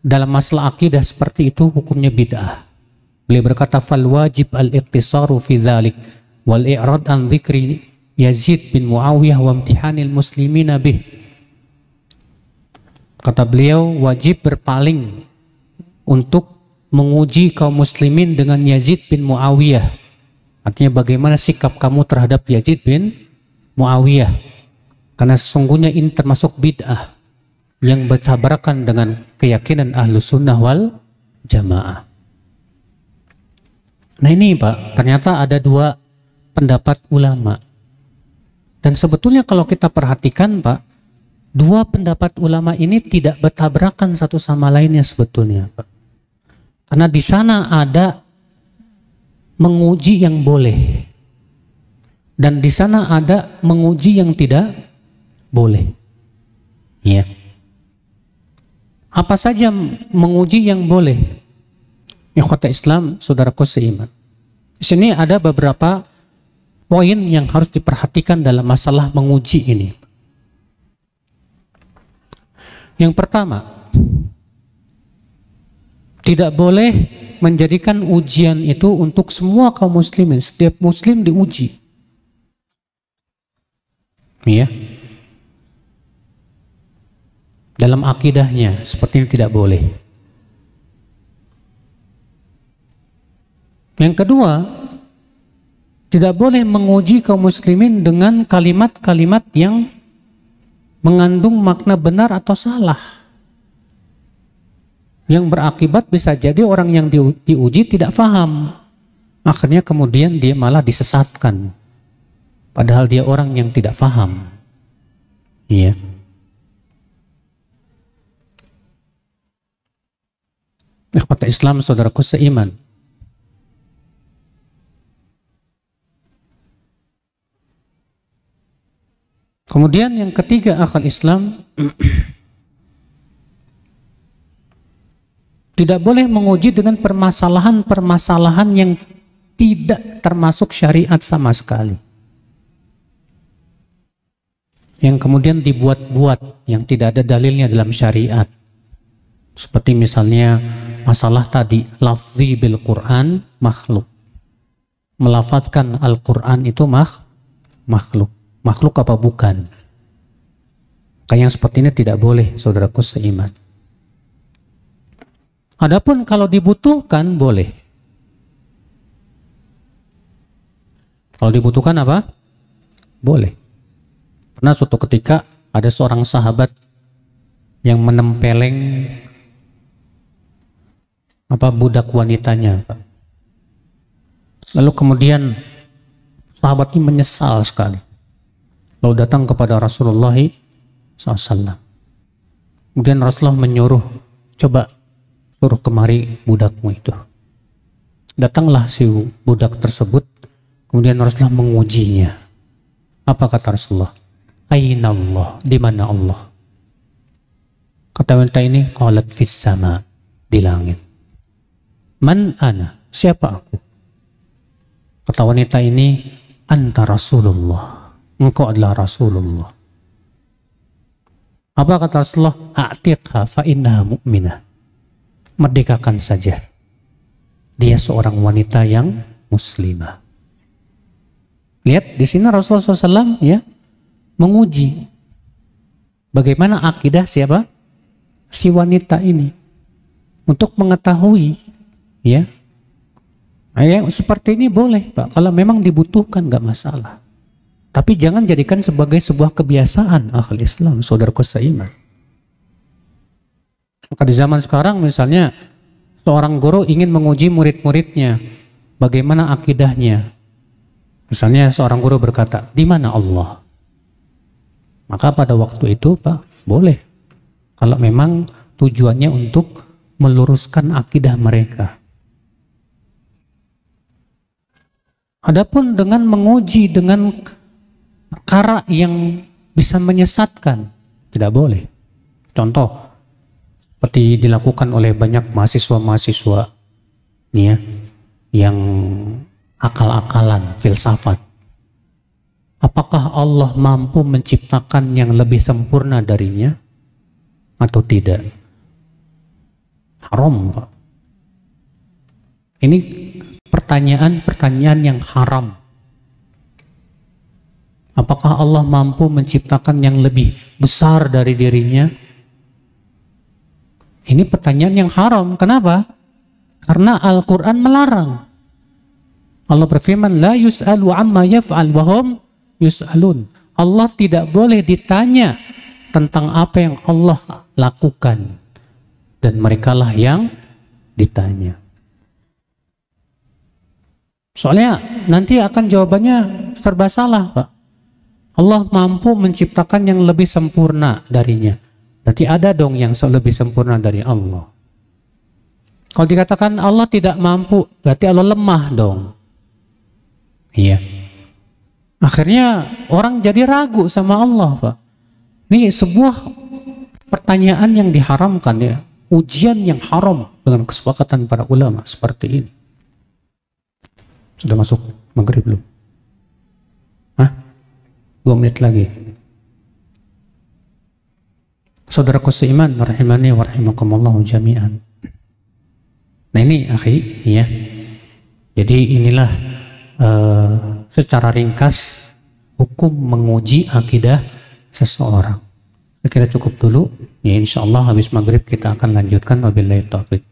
dalam masalah akidah seperti itu hukumnya bid'ah. Beliau berkata fal wajib al-iqtisaru fi dzalik wal i'rad an dzikri Yazid bin Muawiyah wa imtihanil muslimina bih. Kata beliau, wajib berpaling untuk menguji kaum muslimin dengan Yazid bin Muawiyah. Artinya bagaimana sikap kamu terhadap Yazid bin Muawiyah. Karena sesungguhnya ini termasuk bid'ah yang bertabrakan dengan keyakinan ahlu sunnah wal jamaah. Nah ini Pak, ternyata ada dua pendapat ulama. Dan sebetulnya kalau kita perhatikan Pak, dua pendapat ulama ini tidak bertabrakan satu sama lainnya sebetulnya Pak. Karena di sana ada menguji yang boleh. Dan di sana ada menguji yang tidak boleh. Ya. Apa saja menguji yang boleh? Ikhwata Islam, saudaraku seiman. Di sini ada beberapa poin yang harus diperhatikan dalam masalah menguji ini. Yang pertama, tidak boleh menjadikan ujian itu untuk semua kaum muslimin. Setiap muslim diuji. Ya. Dalam akidahnya seperti ini tidak boleh. Yang kedua, tidak boleh menguji kaum muslimin dengan kalimat-kalimat yang mengandung makna benar atau salah. Yang berakibat bisa jadi orang yang diuji tidak paham. Akhirnya kemudian dia malah disesatkan. Padahal dia orang yang tidak paham. Iya. Ikhwata Islam, saudaraku seiman. Kemudian yang ketiga, akhal Islam, tidak boleh menguji dengan permasalahan-permasalahan yang tidak termasuk syariat sama sekali. Yang kemudian dibuat-buat, yang tidak ada dalilnya dalam syariat. Seperti misalnya masalah tadi, lafzi bil Quran makhluk. Melafadzkan Al-Quran itu makhluk. Makhluk apa bukan? Kayak yang seperti ini tidak boleh, saudaraku seiman. Adapun kalau dibutuhkan, boleh. Kalau dibutuhkan apa? Boleh. Pernah suatu ketika ada seorang sahabat yang menempeleng budak wanitanya, Pak. Lalu kemudian sahabat ini menyesal sekali. Lalu datang kepada Rasulullah SAW. Kemudian Rasulullah menyuruh, coba suruh kemari budakmu itu. Datanglah si budak tersebut. Kemudian Rasulullah mengujinya. Apa kata Rasulullah? Aina Allah, di mana Allah? Kata wanita ini, qalat fis sama, di langit. Man ana, siapa aku? Kata wanita ini, anta Rasulullah, engkau adalah Rasulullah. Apa kata Rasulullah? A'tiqha fa innaha mu'minah. Merdekakan saja. Dia seorang wanita yang muslimah. Lihat di sini Rasulullah SAW ya menguji bagaimana akidah siapa? Si wanita ini untuk mengetahui ya. Yang seperti ini boleh, Pak. Kalau memang dibutuhkan nggak masalah. Tapi jangan jadikan sebagai sebuah kebiasaan akhul Islam, saudaraku seiman. Maka di zaman sekarang misalnya seorang guru ingin menguji murid-muridnya bagaimana akidahnya. Misalnya seorang guru berkata, di mana Allah? Maka pada waktu itu, Pak, boleh. Kalau memang tujuannya untuk meluruskan akidah mereka. Adapun dengan menguji dengan perkara yang bisa menyesatkan, tidak boleh. Contoh, seperti dilakukan oleh banyak mahasiswa-mahasiswa ya, yang akal-akalan, filsafat. Apakah Allah mampu menciptakan yang lebih sempurna darinya atau tidak? Haram, Pak. Ini pertanyaan-pertanyaan yang haram. Apakah Allah mampu menciptakan yang lebih besar dari dirinya? Ini pertanyaan yang haram. Kenapa? Karena Al-Quran melarang. Allah berfirman, la yus'alu amma yaf'al wa hum yus'alun. Allah tidak boleh ditanya tentang apa yang Allah lakukan. Dan merekalah yang ditanya. Soalnya nanti akan jawabannya serba salah, Pak. Allah mampu menciptakan yang lebih sempurna darinya. Berarti ada dong yang lebih sempurna dari Allah. Kalau dikatakan Allah tidak mampu, berarti Allah lemah dong. Iya. Akhirnya orang jadi ragu sama Allah, Pak. Ini sebuah pertanyaan yang diharamkan ya. Ujian yang haram dengan kesepakatan para ulama seperti ini. Sudah masuk maghrib belum? Hah? 2 menit lagi. Saudaraku seiman, rahimani wa rahimakumullah jami'an. Nah ini akhi ya. Jadi inilah secara ringkas hukum menguji akidah seseorang. Saya kira cukup dulu. Ya insyaallah habis maghrib kita akan lanjutkan. Wabillahi taufiq.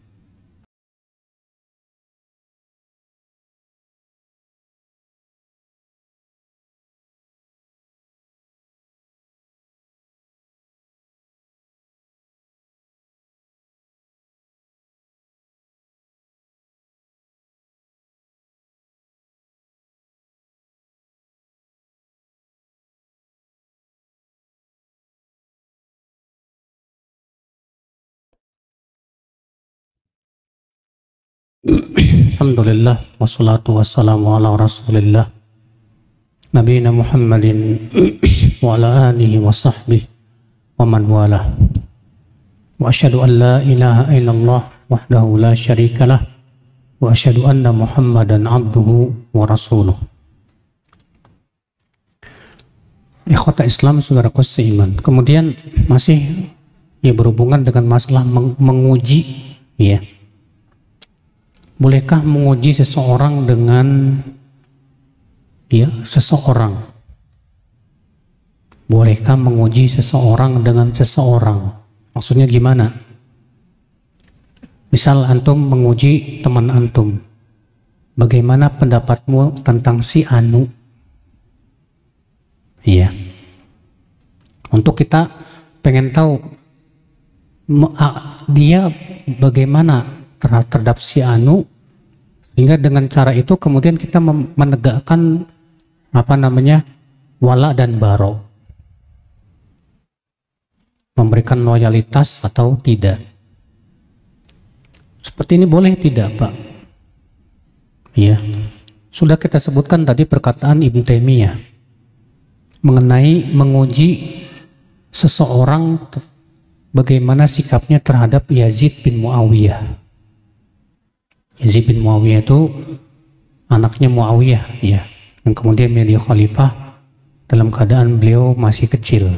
Alhamdulillah wassalatu wassalamu ala Rasulillah nabiyina Muhammadin wa ala alihi wa sahbihi wa man walah. Wa asyhadu an la ilaha illallah wahdahu la syarikalah wa asyhadu anna Muhammadan abduhu wa rasuluh. Ikhwata Islam, saudaraku seiman. Kemudian masih berhubungan dengan masalah menguji, ya. Bolehkah menguji seseorang dengan seseorang? Bolehkah menguji seseorang dengan seseorang? Maksudnya gimana? Misal antum menguji teman antum, bagaimana pendapatmu tentang si Anu? Iya. Untuk kita pengen tahu dia bagaimana terhadap si Anu, sehingga dengan cara itu kemudian kita menegakkan wala dan baro, memberikan loyalitas atau tidak. Seperti ini boleh tidak, Pak? Iya. Sudah kita sebutkan tadi perkataan Ibnu Taimiyah mengenai menguji seseorang bagaimana sikapnya terhadap Yazid bin Muawiyah. Yazid bin Muawiyah itu anaknya Muawiyah, ya, yang kemudian menjadi khalifah dalam keadaan beliau masih kecil.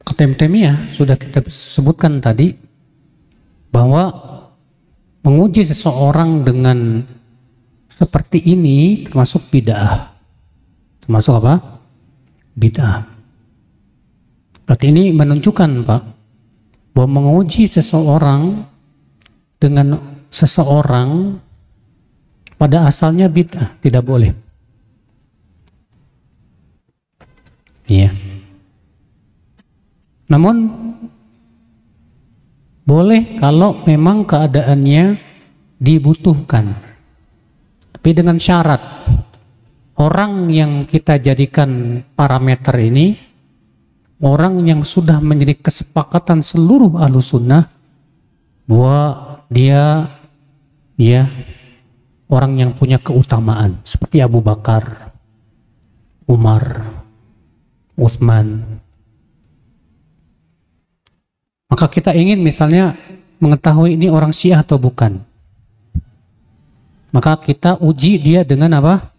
Kata Ibnu Taimiyah sudah kita sebutkan tadi bahwa menguji seseorang dengan seperti ini termasuk bid'ah. Termasuk apa? Bid'ah. Berarti ini menunjukkan, Pak, bahwa menguji seseorang dengan seseorang pada asalnya bid'ah, tidak boleh. Iya. Namun boleh kalau memang keadaannya dibutuhkan, tapi dengan syarat orang yang kita jadikan parameter ini orang yang sudah menjadi kesepakatan seluruh Ahlus Sunnah bahwa dia orang yang punya keutamaan seperti Abu Bakar, Umar, Utsman. Maka kita ingin misalnya mengetahui ini orang Syiah atau bukan. Maka kita uji dia dengan apa?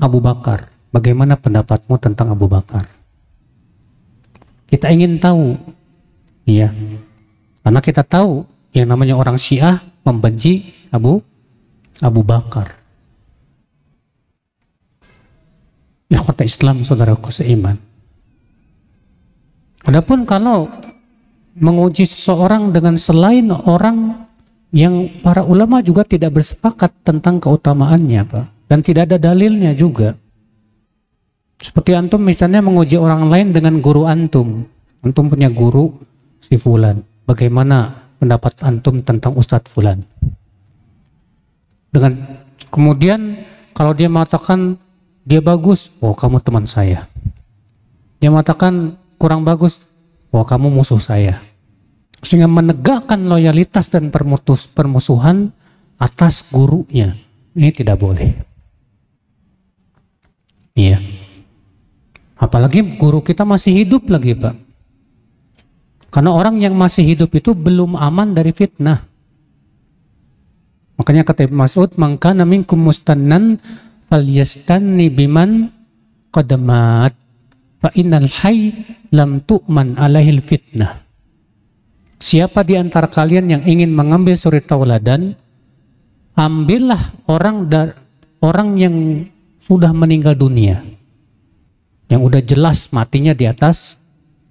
Abu Bakar. Bagaimana pendapatmu tentang Abu Bakar? Kita ingin tahu, ya, karena kita tahu yang namanya orang Syiah membenci Abu Bakar. Ikhwata Islam, saudaraku seiman. Adapun kalau menguji seseorang dengan selain orang yang para ulama juga tidak bersepakat tentang keutamaannya, Pak, dan tidak ada dalilnya juga. Seperti antum misalnya menguji orang lain dengan guru antum. Antum punya guru si fulan. Bagaimana pendapat antum tentang Ustadz fulan? Dengan kemudian kalau dia mengatakan dia bagus, oh kamu teman saya. Dia mengatakan kurang bagus, oh kamu musuh saya. Sehingga menegakkan loyalitas dan permusuhan atas gurunya. Ini tidak boleh. Iya. Apalagi guru kita masih hidup lagi, Pak. Karena orang yang masih hidup itu belum aman dari fitnah. Makanya kata Ibnu Mas'ud, "Man kana minkum mustannan falyastanni biman qadamat fa innal hayy lam tu'man alaihil fitnah." Siapa di antara kalian yang ingin mengambil suri tauladan, ambillah orang yang sudah meninggal dunia, yang udah jelas matinya di atas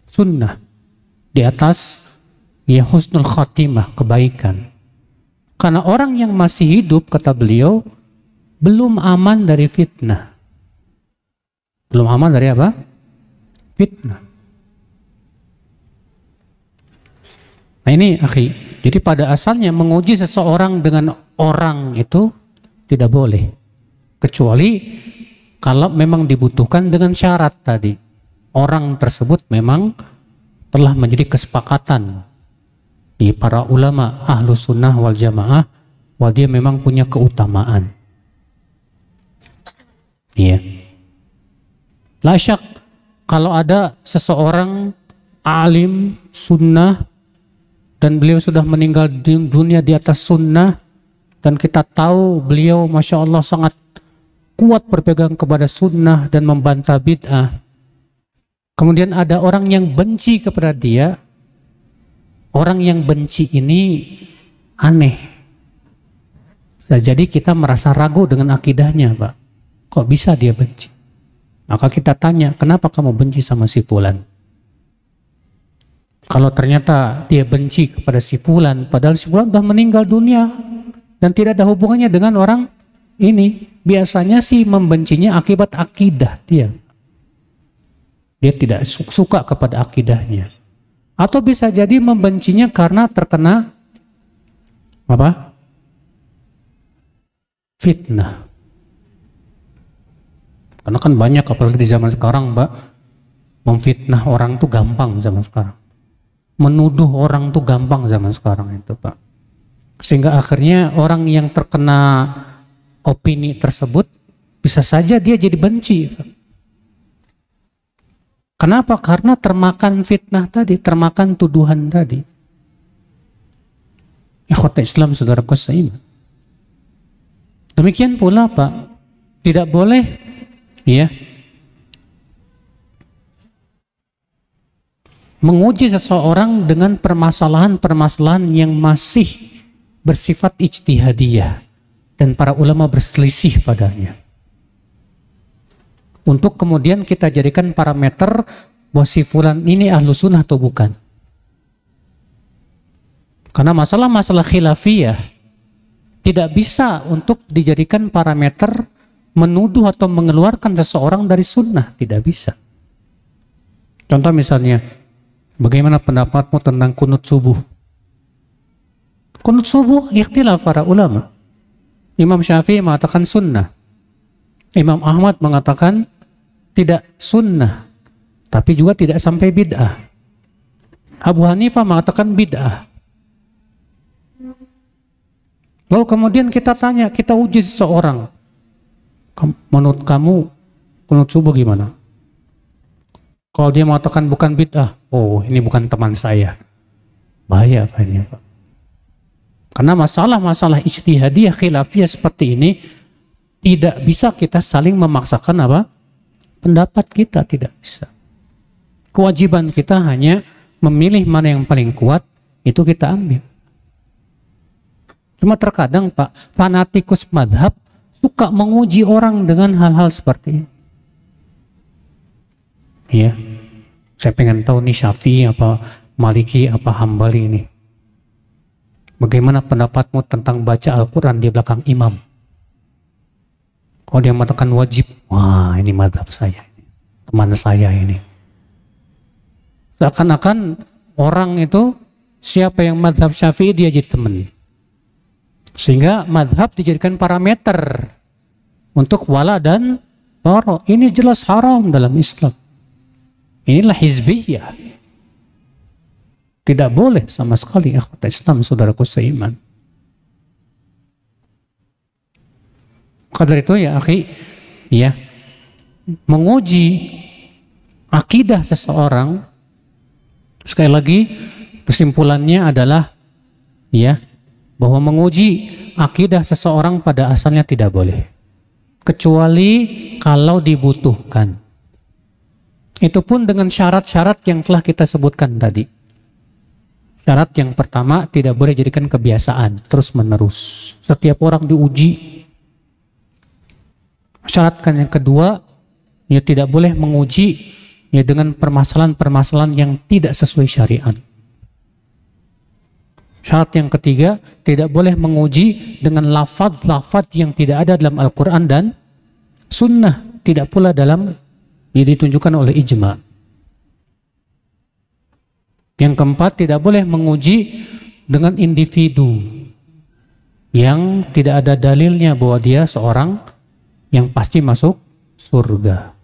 sunnah, di atas husnul khatimah, kebaikan. Karena orang yang masih hidup, kata beliau, belum aman dari fitnah. Belum aman dari apa? Fitnah. Nah ini, akhi, jadi pada asalnya menguji seseorang dengan orang itu tidak boleh. Kecuali kalau memang dibutuhkan dengan syarat tadi. Orang tersebut memang telah menjadi kesepakatan Di para ulama ahlus sunnah wal jamaah, bahwa dia memang punya keutamaan. Iya. La syak, kalau ada seseorang alim sunnah dan beliau sudah meninggal di dunia di atas sunnah, dan kita tahu beliau Masya Allah sangat kuat berpegang kepada sunnah dan membantah bid'ah. Kemudian ada orang yang benci kepada dia. Orang yang benci ini aneh. Bisa jadi kita merasa ragu dengan akidahnya, Pak. Kok bisa dia benci? Maka kita tanya, kenapa kamu benci sama si fulan? Kalau ternyata dia benci kepada si fulan, padahal si fulan sudah meninggal dunia dan tidak ada hubungannya dengan orang ini, biasanya sih membencinya akibat akidah dia. Dia tidak suka kepada akidahnya. Atau bisa jadi membencinya karena terkena apa? Fitnah. Karena kan banyak, apalagi di zaman sekarang, Mbak, memfitnah orang tuh gampang zaman sekarang. Menuduh orang tuh gampang zaman sekarang itu, Pak. Sehingga akhirnya orang yang terkena opini tersebut bisa saja dia jadi benci, Pak. Kenapa? Karena termakan fitnah tadi, termakan tuduhan tadi. Ikhwata Islam, saudaraku seiman. Demikian pula, Pak, tidak boleh ya menguji seseorang dengan permasalahan-permasalahan yang masih bersifat ijtihadiyah dan para ulama berselisih padanya. Untuk kemudian kita jadikan parameter bahwa si fulan ini ahlu sunnah atau bukan. Karena masalah-masalah khilafiyah tidak bisa untuk dijadikan parameter menuduh atau mengeluarkan seseorang dari sunnah. Tidak bisa. Contoh misalnya, bagaimana pendapatmu tentang kunut subuh? Kunut subuh ikhtilaf para ulama. Imam Syafi'i mengatakan sunnah. Imam Ahmad mengatakan tidak sunnah, tapi juga tidak sampai bid'ah. Abu Hanifah mengatakan bid'ah. Lalu kemudian kita tanya, kita uji seseorang, menurut kamu kunut subuh gimana? Kalau dia mengatakan bukan bid'ah, oh ini bukan teman saya. Bahaya Pak ini, Pak. Karena masalah-masalah ijtihadiyah khilafiyah seperti ini tidak bisa kita saling memaksakan apa? Pendapat kita, tidak bisa. Kewajiban kita hanya memilih mana yang paling kuat, itu kita ambil. Cuma terkadang Pak, fanatikus madhab suka menguji orang dengan hal-hal seperti ini. Iya, saya pengen tahu nih Syafi'i apa Maliki apa Hambali ini. Bagaimana pendapatmu tentang baca Al-Quran di belakang imam? Kalau dia mengatakan wajib, wah ini madhab saya, teman saya ini. Seakan-akan orang itu, siapa yang madhab Syafi'i dia jadi teman. Sehingga madhab dijadikan parameter untuk wala dan bara. Ini jelas haram dalam Islam. Inilah hizbiyah. Tidak boleh sama sekali ikhwat Islam, saudaraku seiman. Maka dari itu ya akhi, ya, menguji akidah seseorang, sekali lagi kesimpulannya adalah ya, bahwa menguji akidah seseorang pada asalnya tidak boleh, kecuali kalau dibutuhkan. Itu pun dengan syarat-syarat yang telah kita sebutkan tadi. Syarat yang pertama, tidak boleh jadikan kebiasaan terus menerus. Setiap orang diuji. Syarat yang kedua, ya tidak boleh menguji ya dengan permasalahan-permasalahan yang tidak sesuai syariat. Syarat yang ketiga, tidak boleh menguji dengan lafaz-lafaz yang tidak ada dalam Al-Quran dan Sunnah, tidak pula dalam yang ditunjukkan oleh ijma. Yang keempat, tidak boleh menguji dengan individu yang tidak ada dalilnya bahwa dia seorang yang pasti masuk surga.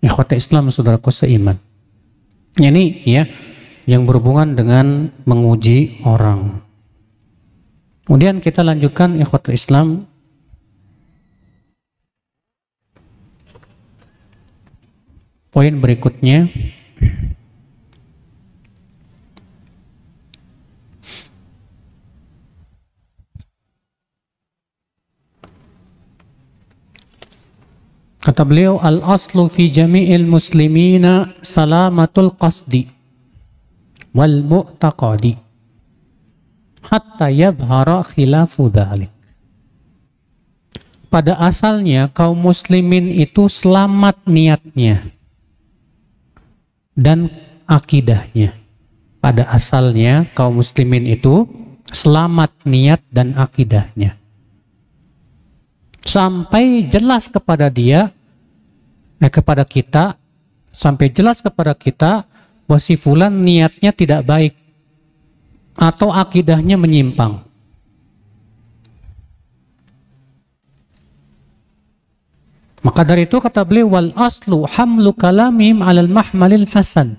Ikhwata Islam, saudaraku seiman. Ini ya, yang berhubungan dengan menguji orang. Kemudian kita lanjutkan ikhwatul Islam. Poin berikutnya, kata beliau, al-aslu fi jami'il muslimina salamatul qasdi wal mu'taqadi hatta yadhara khilafu dhalik. Pada asalnya kaum muslimin itu selamat niatnya dan akidahnya. Pada asalnya kaum muslimin itu selamat niat dan akidahnya. Sampai jelas kepada kepada kita, sampai jelas kepada kita bahwa si fulan niatnya tidak baik atau akidahnya menyimpang. Maka dari itu kata beliau, wal aslu hamlu kalamim alal mahmalil hasan.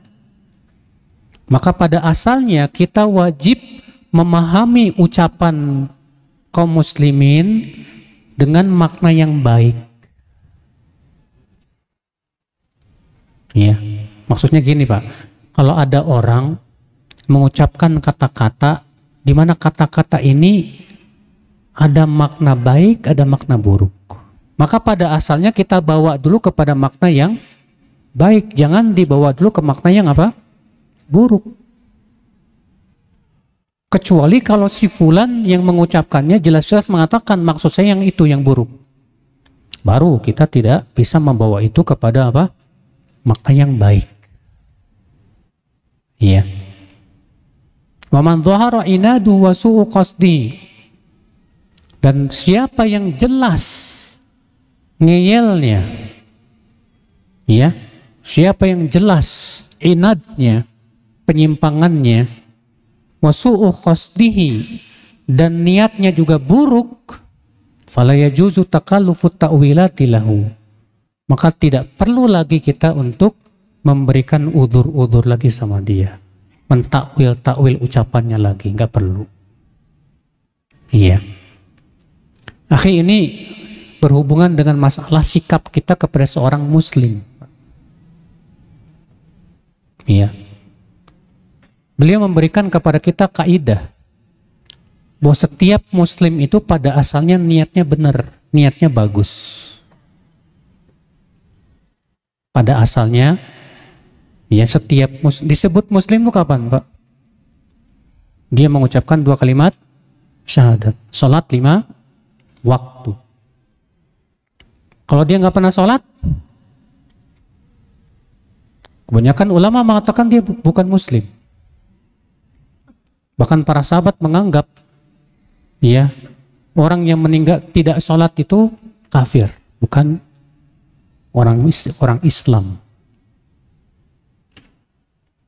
Maka pada asalnya kita wajib memahami ucapan kaum muslimin dengan makna yang baik. Ya, maksudnya gini Pak, kalau ada orang mengucapkan kata-kata di mana kata-kata ini ada makna baik, ada makna buruk, maka pada asalnya kita bawa dulu kepada makna yang baik, jangan dibawa dulu ke makna yang apa? Buruk. Kecuali kalau si fulan yang mengucapkannya jelas-jelas mengatakan maksud saya yang itu yang buruk, baru kita tidak bisa membawa itu kepada apa? Makna yang baik. Iya. Wa man dhahara inadu wa su'u qasdi. Dan siapa yang jelas ngeyelnya, ya, siapa yang jelas inadnya, penyimpangannya, wasu'u qasdihi, dan niatnya juga buruk, fala yajuzu takallufu ta'wilati lahu, maka tidak perlu lagi kita untuk memberikan udzur-udzur lagi sama dia, mentakwil-takwil ucapannya lagi, nggak perlu. Iya. Akhi, ini berhubungan dengan masalah sikap kita kepada seorang muslim. Iya. Beliau memberikan kepada kita kaidah bahwa setiap muslim itu pada asalnya niatnya benar, niatnya bagus. Pada asalnya, ya, setiap disebut muslim itu kapan, Pak? Dia mengucapkan 2 kalimat syahadat, sholat 5 waktu. Kalau dia nggak pernah sholat, kebanyakan ulama mengatakan dia bukan muslim. Bahkan para sahabat menganggap, ya, orang yang meninggal tidak sholat itu kafir, bukan orang Islam.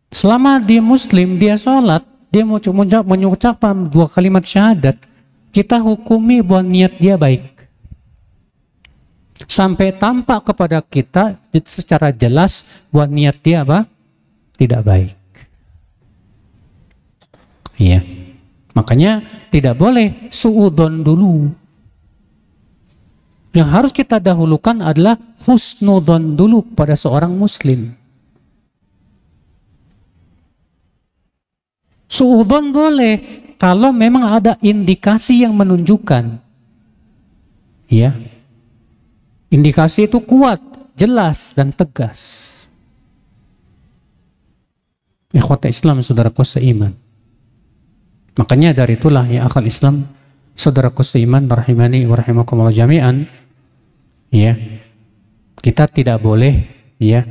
Selama dia muslim, dia sholat, dia mengucapkan 2 kalimat syahadat, kita hukumi bahwa niat dia baik. Sampai tampak kepada kita secara jelas bahwa niat dia apa? Tidak baik. Iya. Makanya tidak boleh suudzon dulu. Yang harus kita dahulukan adalah husnudzon dulu pada seorang muslim. Suudzon boleh kalau memang ada indikasi yang menunjukkan, ya, indikasi itu kuat, jelas dan tegas. Ikhwata Islam, saudaraku seiman. Makanya dari itulah ya akal Islam, saudaraku seiman, rahimani wa rahimakumullah jami'an, ya, kita tidak boleh, ya,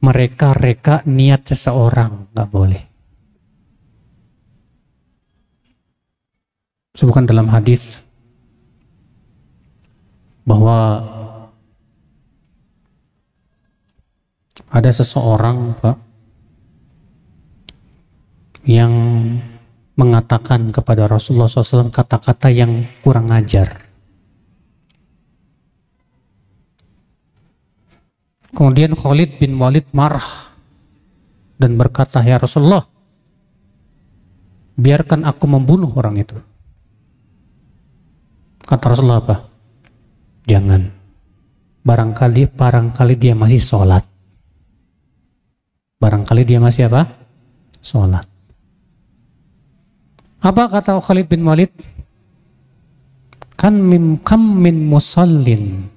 mereka-reka niat seseorang, nggak boleh. Sebutkan dalam hadis bahwa ada seseorang, Pak, yang mengatakan kepada Rasulullah SAW kata-kata yang kurang ajar. Kemudian Khalid bin Walid marah dan berkata, ya Rasulullah, biarkan aku membunuh orang itu. Kata Rasulullah apa? Jangan. Barangkali dia masih sholat. Barangkali dia masih apa? Sholat. Apa kata Khalid bin Walid? Kam min musallin.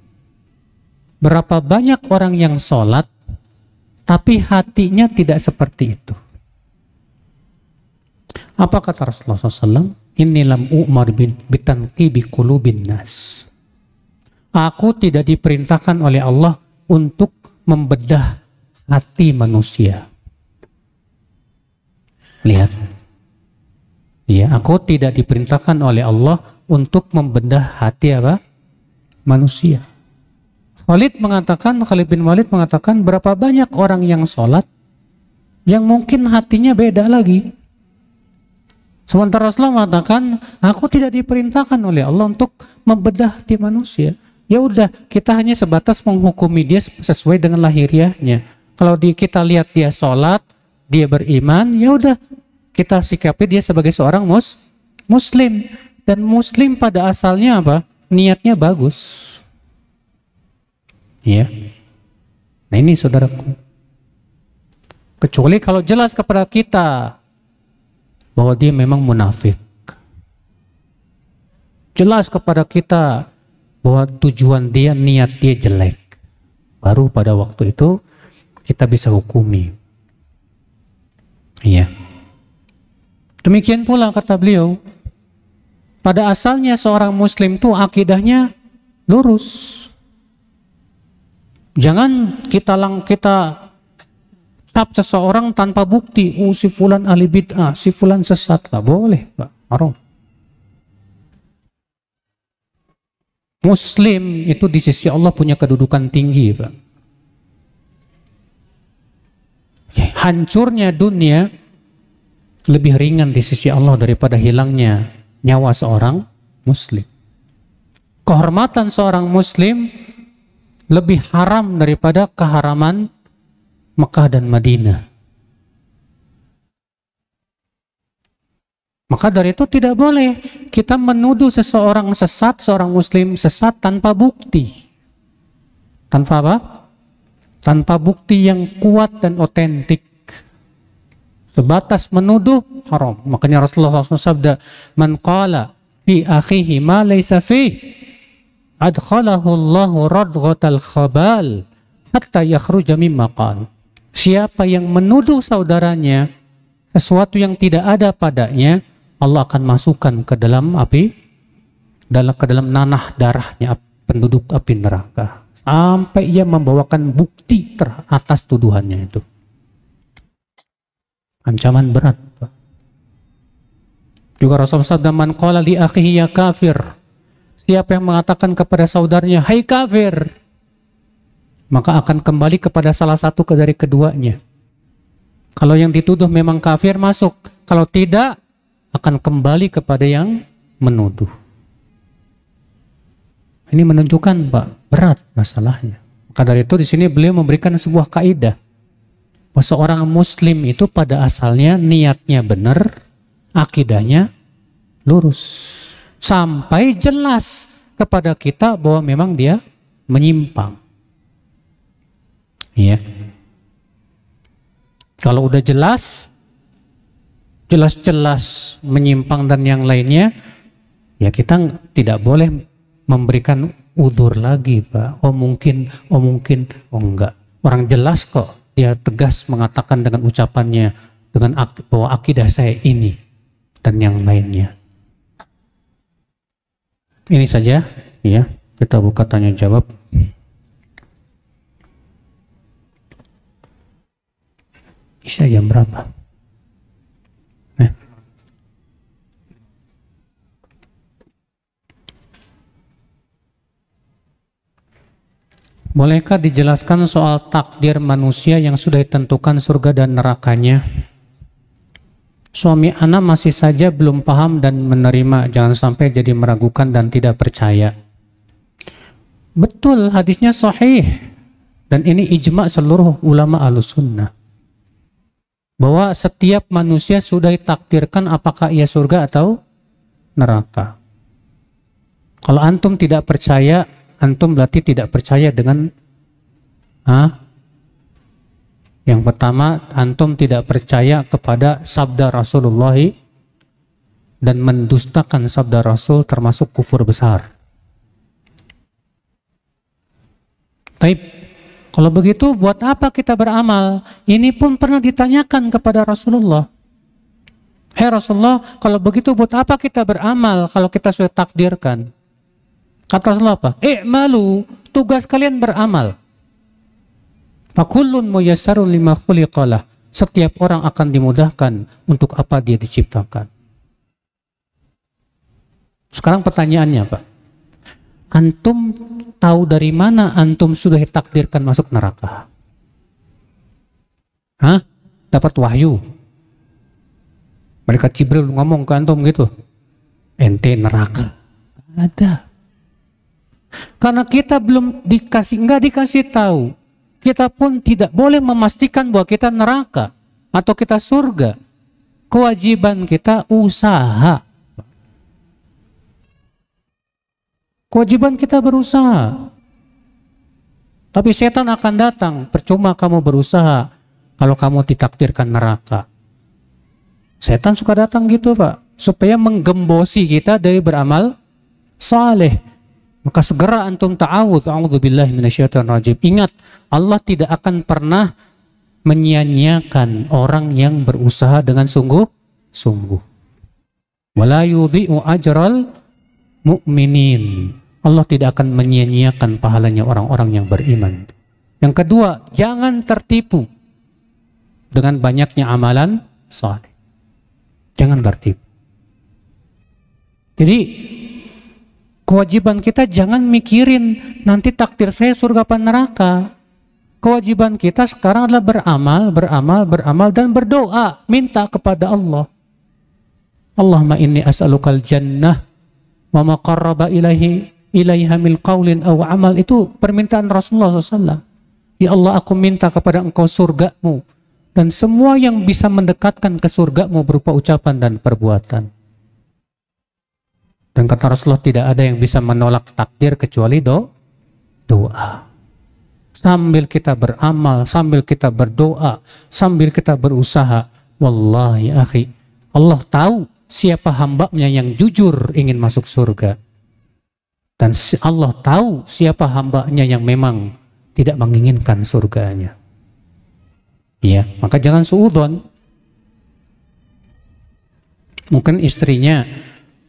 Berapa banyak orang yang sholat, tapi hatinya tidak seperti itu. Apa kata Rasulullah SAW? Inni lam u'mar bitanqibi qulubin nas. Aku tidak diperintahkan oleh Allah untuk membedah hati manusia. Lihat. Ya, aku tidak diperintahkan oleh Allah untuk membedah hati apa? Manusia. Khalid bin Walid mengatakan berapa banyak orang yang sholat yang mungkin hatinya beda lagi. Sementara Rasulullah mengatakan, aku tidak diperintahkan oleh Allah untuk membedah hati manusia. Ya udah, kita hanya sebatas menghukumi dia sesuai dengan lahiriahnya. Kalau kita lihat dia sholat, dia beriman, ya udah kita sikapi dia sebagai seorang muslim. Dan muslim pada asalnya apa? Niatnya bagus. Ya. Nah ini saudaraku. Kecuali kalau jelas kepada kita bahwa dia memang munafik. Jelas kepada kita bahwa tujuan dia, niat dia jelek. Baru pada waktu itu kita bisa hukumi. Iya. Demikian pula kata beliau, pada asalnya seorang muslim itu akidahnya lurus. Jangan kita cap seseorang tanpa bukti. Oh, si fulan ahli bid'ah, si fulan sesat. Lah boleh, Pak. Haram. Muslim itu di sisi Allah punya kedudukan tinggi, Pak. Hancurnya dunia lebih ringan di sisi Allah daripada hilangnya nyawa seorang muslim. Kehormatan seorang muslim lebih haram daripada keharaman Mekah dan Madinah. Maka dari itu tidak boleh kita menuduh seseorang sesat, seorang muslim sesat tanpa bukti. Tanpa apa? Tanpa bukti yang kuat dan otentik. Sebatas menuduh haram. Makanya Rasulullah SAW sabda, "Man qala fi akhihi ma laysa fih, adkhalahu Allahu radghatal khabal hatta yakhruja mimma qala." Siapa yang menuduh saudaranya sesuatu yang tidak ada padanya, Allah akan masukkan ke dalam api, ke dalam nanah darahnya penduduk api neraka. Sampai ia membawakan bukti atas tuduhannya itu. Ancaman berat, Pak. Juga Rasulullah SAW, "Man qala li akhihi ya kafir." Siapa yang mengatakan kepada saudaranya, "Hai kafir," maka akan kembali kepada salah satu dari keduanya. Kalau yang dituduh memang kafir, masuk. Kalau tidak, akan kembali kepada yang menuduh. Ini menunjukkan, Pak, berat masalahnya. Maka dari itu di sini beliau memberikan sebuah kaidah. Seorang muslim itu pada asalnya niatnya benar, akidahnya lurus. Sampai jelas kepada kita bahwa memang dia menyimpang. Iya. Kalau udah jelas menyimpang dan yang lainnya, ya kita tidak boleh memberikan udzur lagi, Pak. Oh mungkin, oh enggak. Orang jelas kok. Dia tegas mengatakan dengan ucapannya, dengan bahwa akidah saya ini dan yang lainnya. Ini saja, ya. Kita buka tanya jawab. Isya jam berapa? Bolehkah dijelaskan soal takdir manusia yang sudah ditentukan surga dan nerakanya? Suami anak masih saja belum paham dan menerima, jangan sampai jadi meragukan dan tidak percaya. Betul, hadisnya sahih. Dan ini ijma' seluruh ulama Ahlussunnah. bahwa setiap manusia sudah ditakdirkan apakah ia surga atau neraka. Kalau antum tidak percaya, antum berarti tidak percaya dengan yang pertama, antum tidak percaya kepada sabda Rasulullah dan mendustakan sabda Rasul termasuk kufur besar. Taib. Kalau begitu, buat apa kita beramal? Ini pun pernah ditanyakan kepada Rasulullah. Hei Rasulullah, kalau begitu buat apa kita beramal kalau kita sudah takdirkan? Kata Rasulullah apa? I'malu, tugas kalian beramal. Fakullun muyassarun lima khuliqalah. Setiap orang akan dimudahkan untuk apa dia diciptakan. Sekarang pertanyaannya, Pak. Antum tahu dari mana antum sudah ditakdirkan masuk neraka? Dapat wahyu. Malaikat Jibril ngomong ke antum gitu. Ente neraka. Ada. Karena kita belum nggak dikasih tahu. Kita pun tidak boleh memastikan bahwa kita neraka atau kita surga. Kewajiban kita usaha. Kewajiban kita berusaha. Tapi setan akan datang, percuma kamu berusaha kalau kamu ditakdirkan neraka. Setan suka datang gitu, Pak, supaya menggembosi kita dari beramal saleh. Maka segera antum ta'awudz, a'udzubillahi minasyaitonirrajim. Ingat, Allah tidak akan pernah menyia-nyiakan orang yang berusaha dengan sungguh-sungguh. Wala yudhi'u ajral mu'minin. Allah tidak akan menyia-nyiakan pahalanya orang-orang yang beriman. Yang kedua, jangan tertipu dengan banyaknya amalan saleh. Jangan tertipu. Jadi kewajiban kita jangan mikirin nanti takdir saya surga apa neraka. Kewajiban kita sekarang adalah beramal dan berdoa, minta kepada Allah. Allahumma inni as'alukal jannah wa ma qarraba ilaiha min qaulin aw amal. Itu permintaan Rasulullah SAW. Ya Allah, aku minta kepada engkau surgamu dan semua yang bisa mendekatkan ke surgamu berupa ucapan dan perbuatan. Dan kata Rasulullah, tidak ada yang bisa menolak takdir kecuali doa. Sambil kita beramal, sambil kita berdoa, sambil kita berusaha, wallahi akhi, Allah tahu siapa hambanya yang jujur ingin masuk surga. Dan Allah tahu siapa hambanya yang memang tidak menginginkan surganya. Ya, maka jangan suudzon. Mungkin istrinya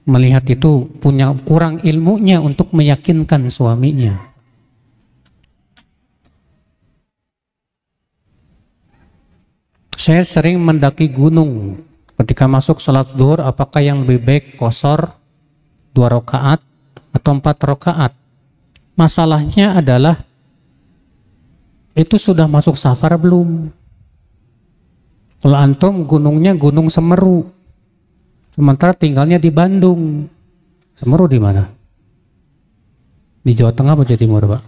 melihat itu punya kurang ilmunya untuk meyakinkan suaminya. Saya sering mendaki gunung. Ketika masuk sholat zuhur, apakah yang lebih baik qashar 2 rakaat atau 4 rakaat? Masalahnya adalah itu sudah masuk safar belum? Kalau antum gunungnya Gunung Semeru, sementara tinggalnya di Bandung. Semeru di mana? Di Jawa Tengah atau Jawa Timur, Pak?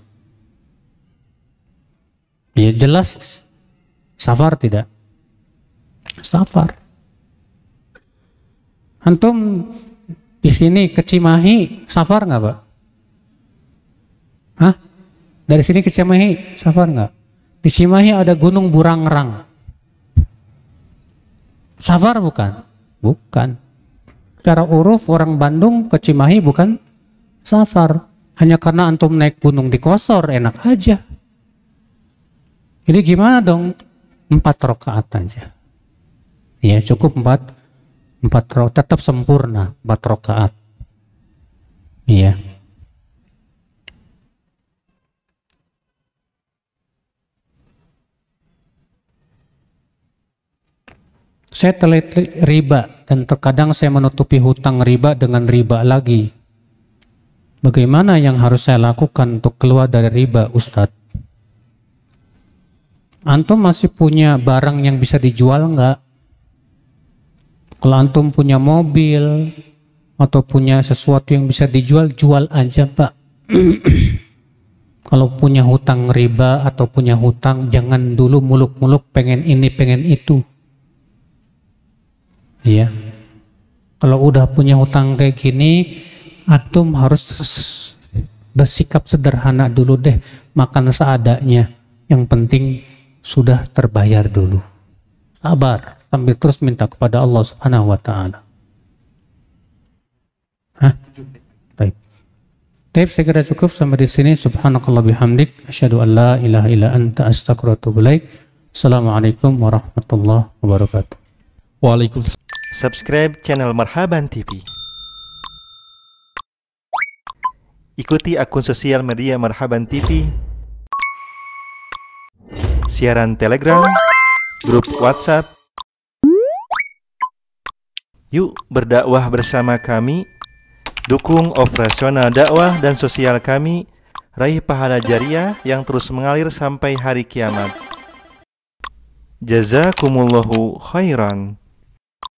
Ya jelas safar tidak? Safar. Antum di sini ke Cimahi safar nggak, Pak? Hah? Dari sini ke Cimahi safar nggak? Di Cimahi ada Gunung Burangrang. Safar bukan? Bukan. Secara uruf orang Bandung ke Cimahi bukan safar. Hanya karena antum naik gunung di Qashar enak aja. Jadi gimana dong? 4 rakaat aja. Ya cukup 4 rakaat, tetap sempurna 4 rakaat. Iya. Saya teliti riba dan terkadang saya menutupi hutang riba dengan riba lagi. Bagaimana yang harus saya lakukan untuk keluar dari riba, Ustadz? Antum masih punya barang yang bisa dijual nggak? Kalau antum punya mobil atau punya sesuatu yang bisa dijual, jual aja, Pak. Kalau punya hutang riba atau punya hutang, jangan dulu muluk-muluk pengen ini pengen itu. Iya. Kalau udah punya hutang kayak gini, antum harus bersikap sederhana dulu deh, makan seadanya. Yang penting sudah terbayar dulu. Sabar sambil terus minta kepada Allah Subhanahu wa taala. Baik. Baik, saya kira cukup sampai di sini. Subhanakallah bihamdik, asyhadu an la ilaha illa anta, astaghfiruka wa atubu ilaik. Assalamualaikum warahmatullahi wabarakatuh. Waalaikumsalam. Subscribe channel Marhaban TV. Ikuti akun sosial media Marhaban TV, siaran Telegram, grup WhatsApp. Yuk berdakwah bersama kami. Dukung operasional dakwah dan sosial kami. Raih pahala jariah yang terus mengalir sampai hari kiamat. Jazakumullahu khairan.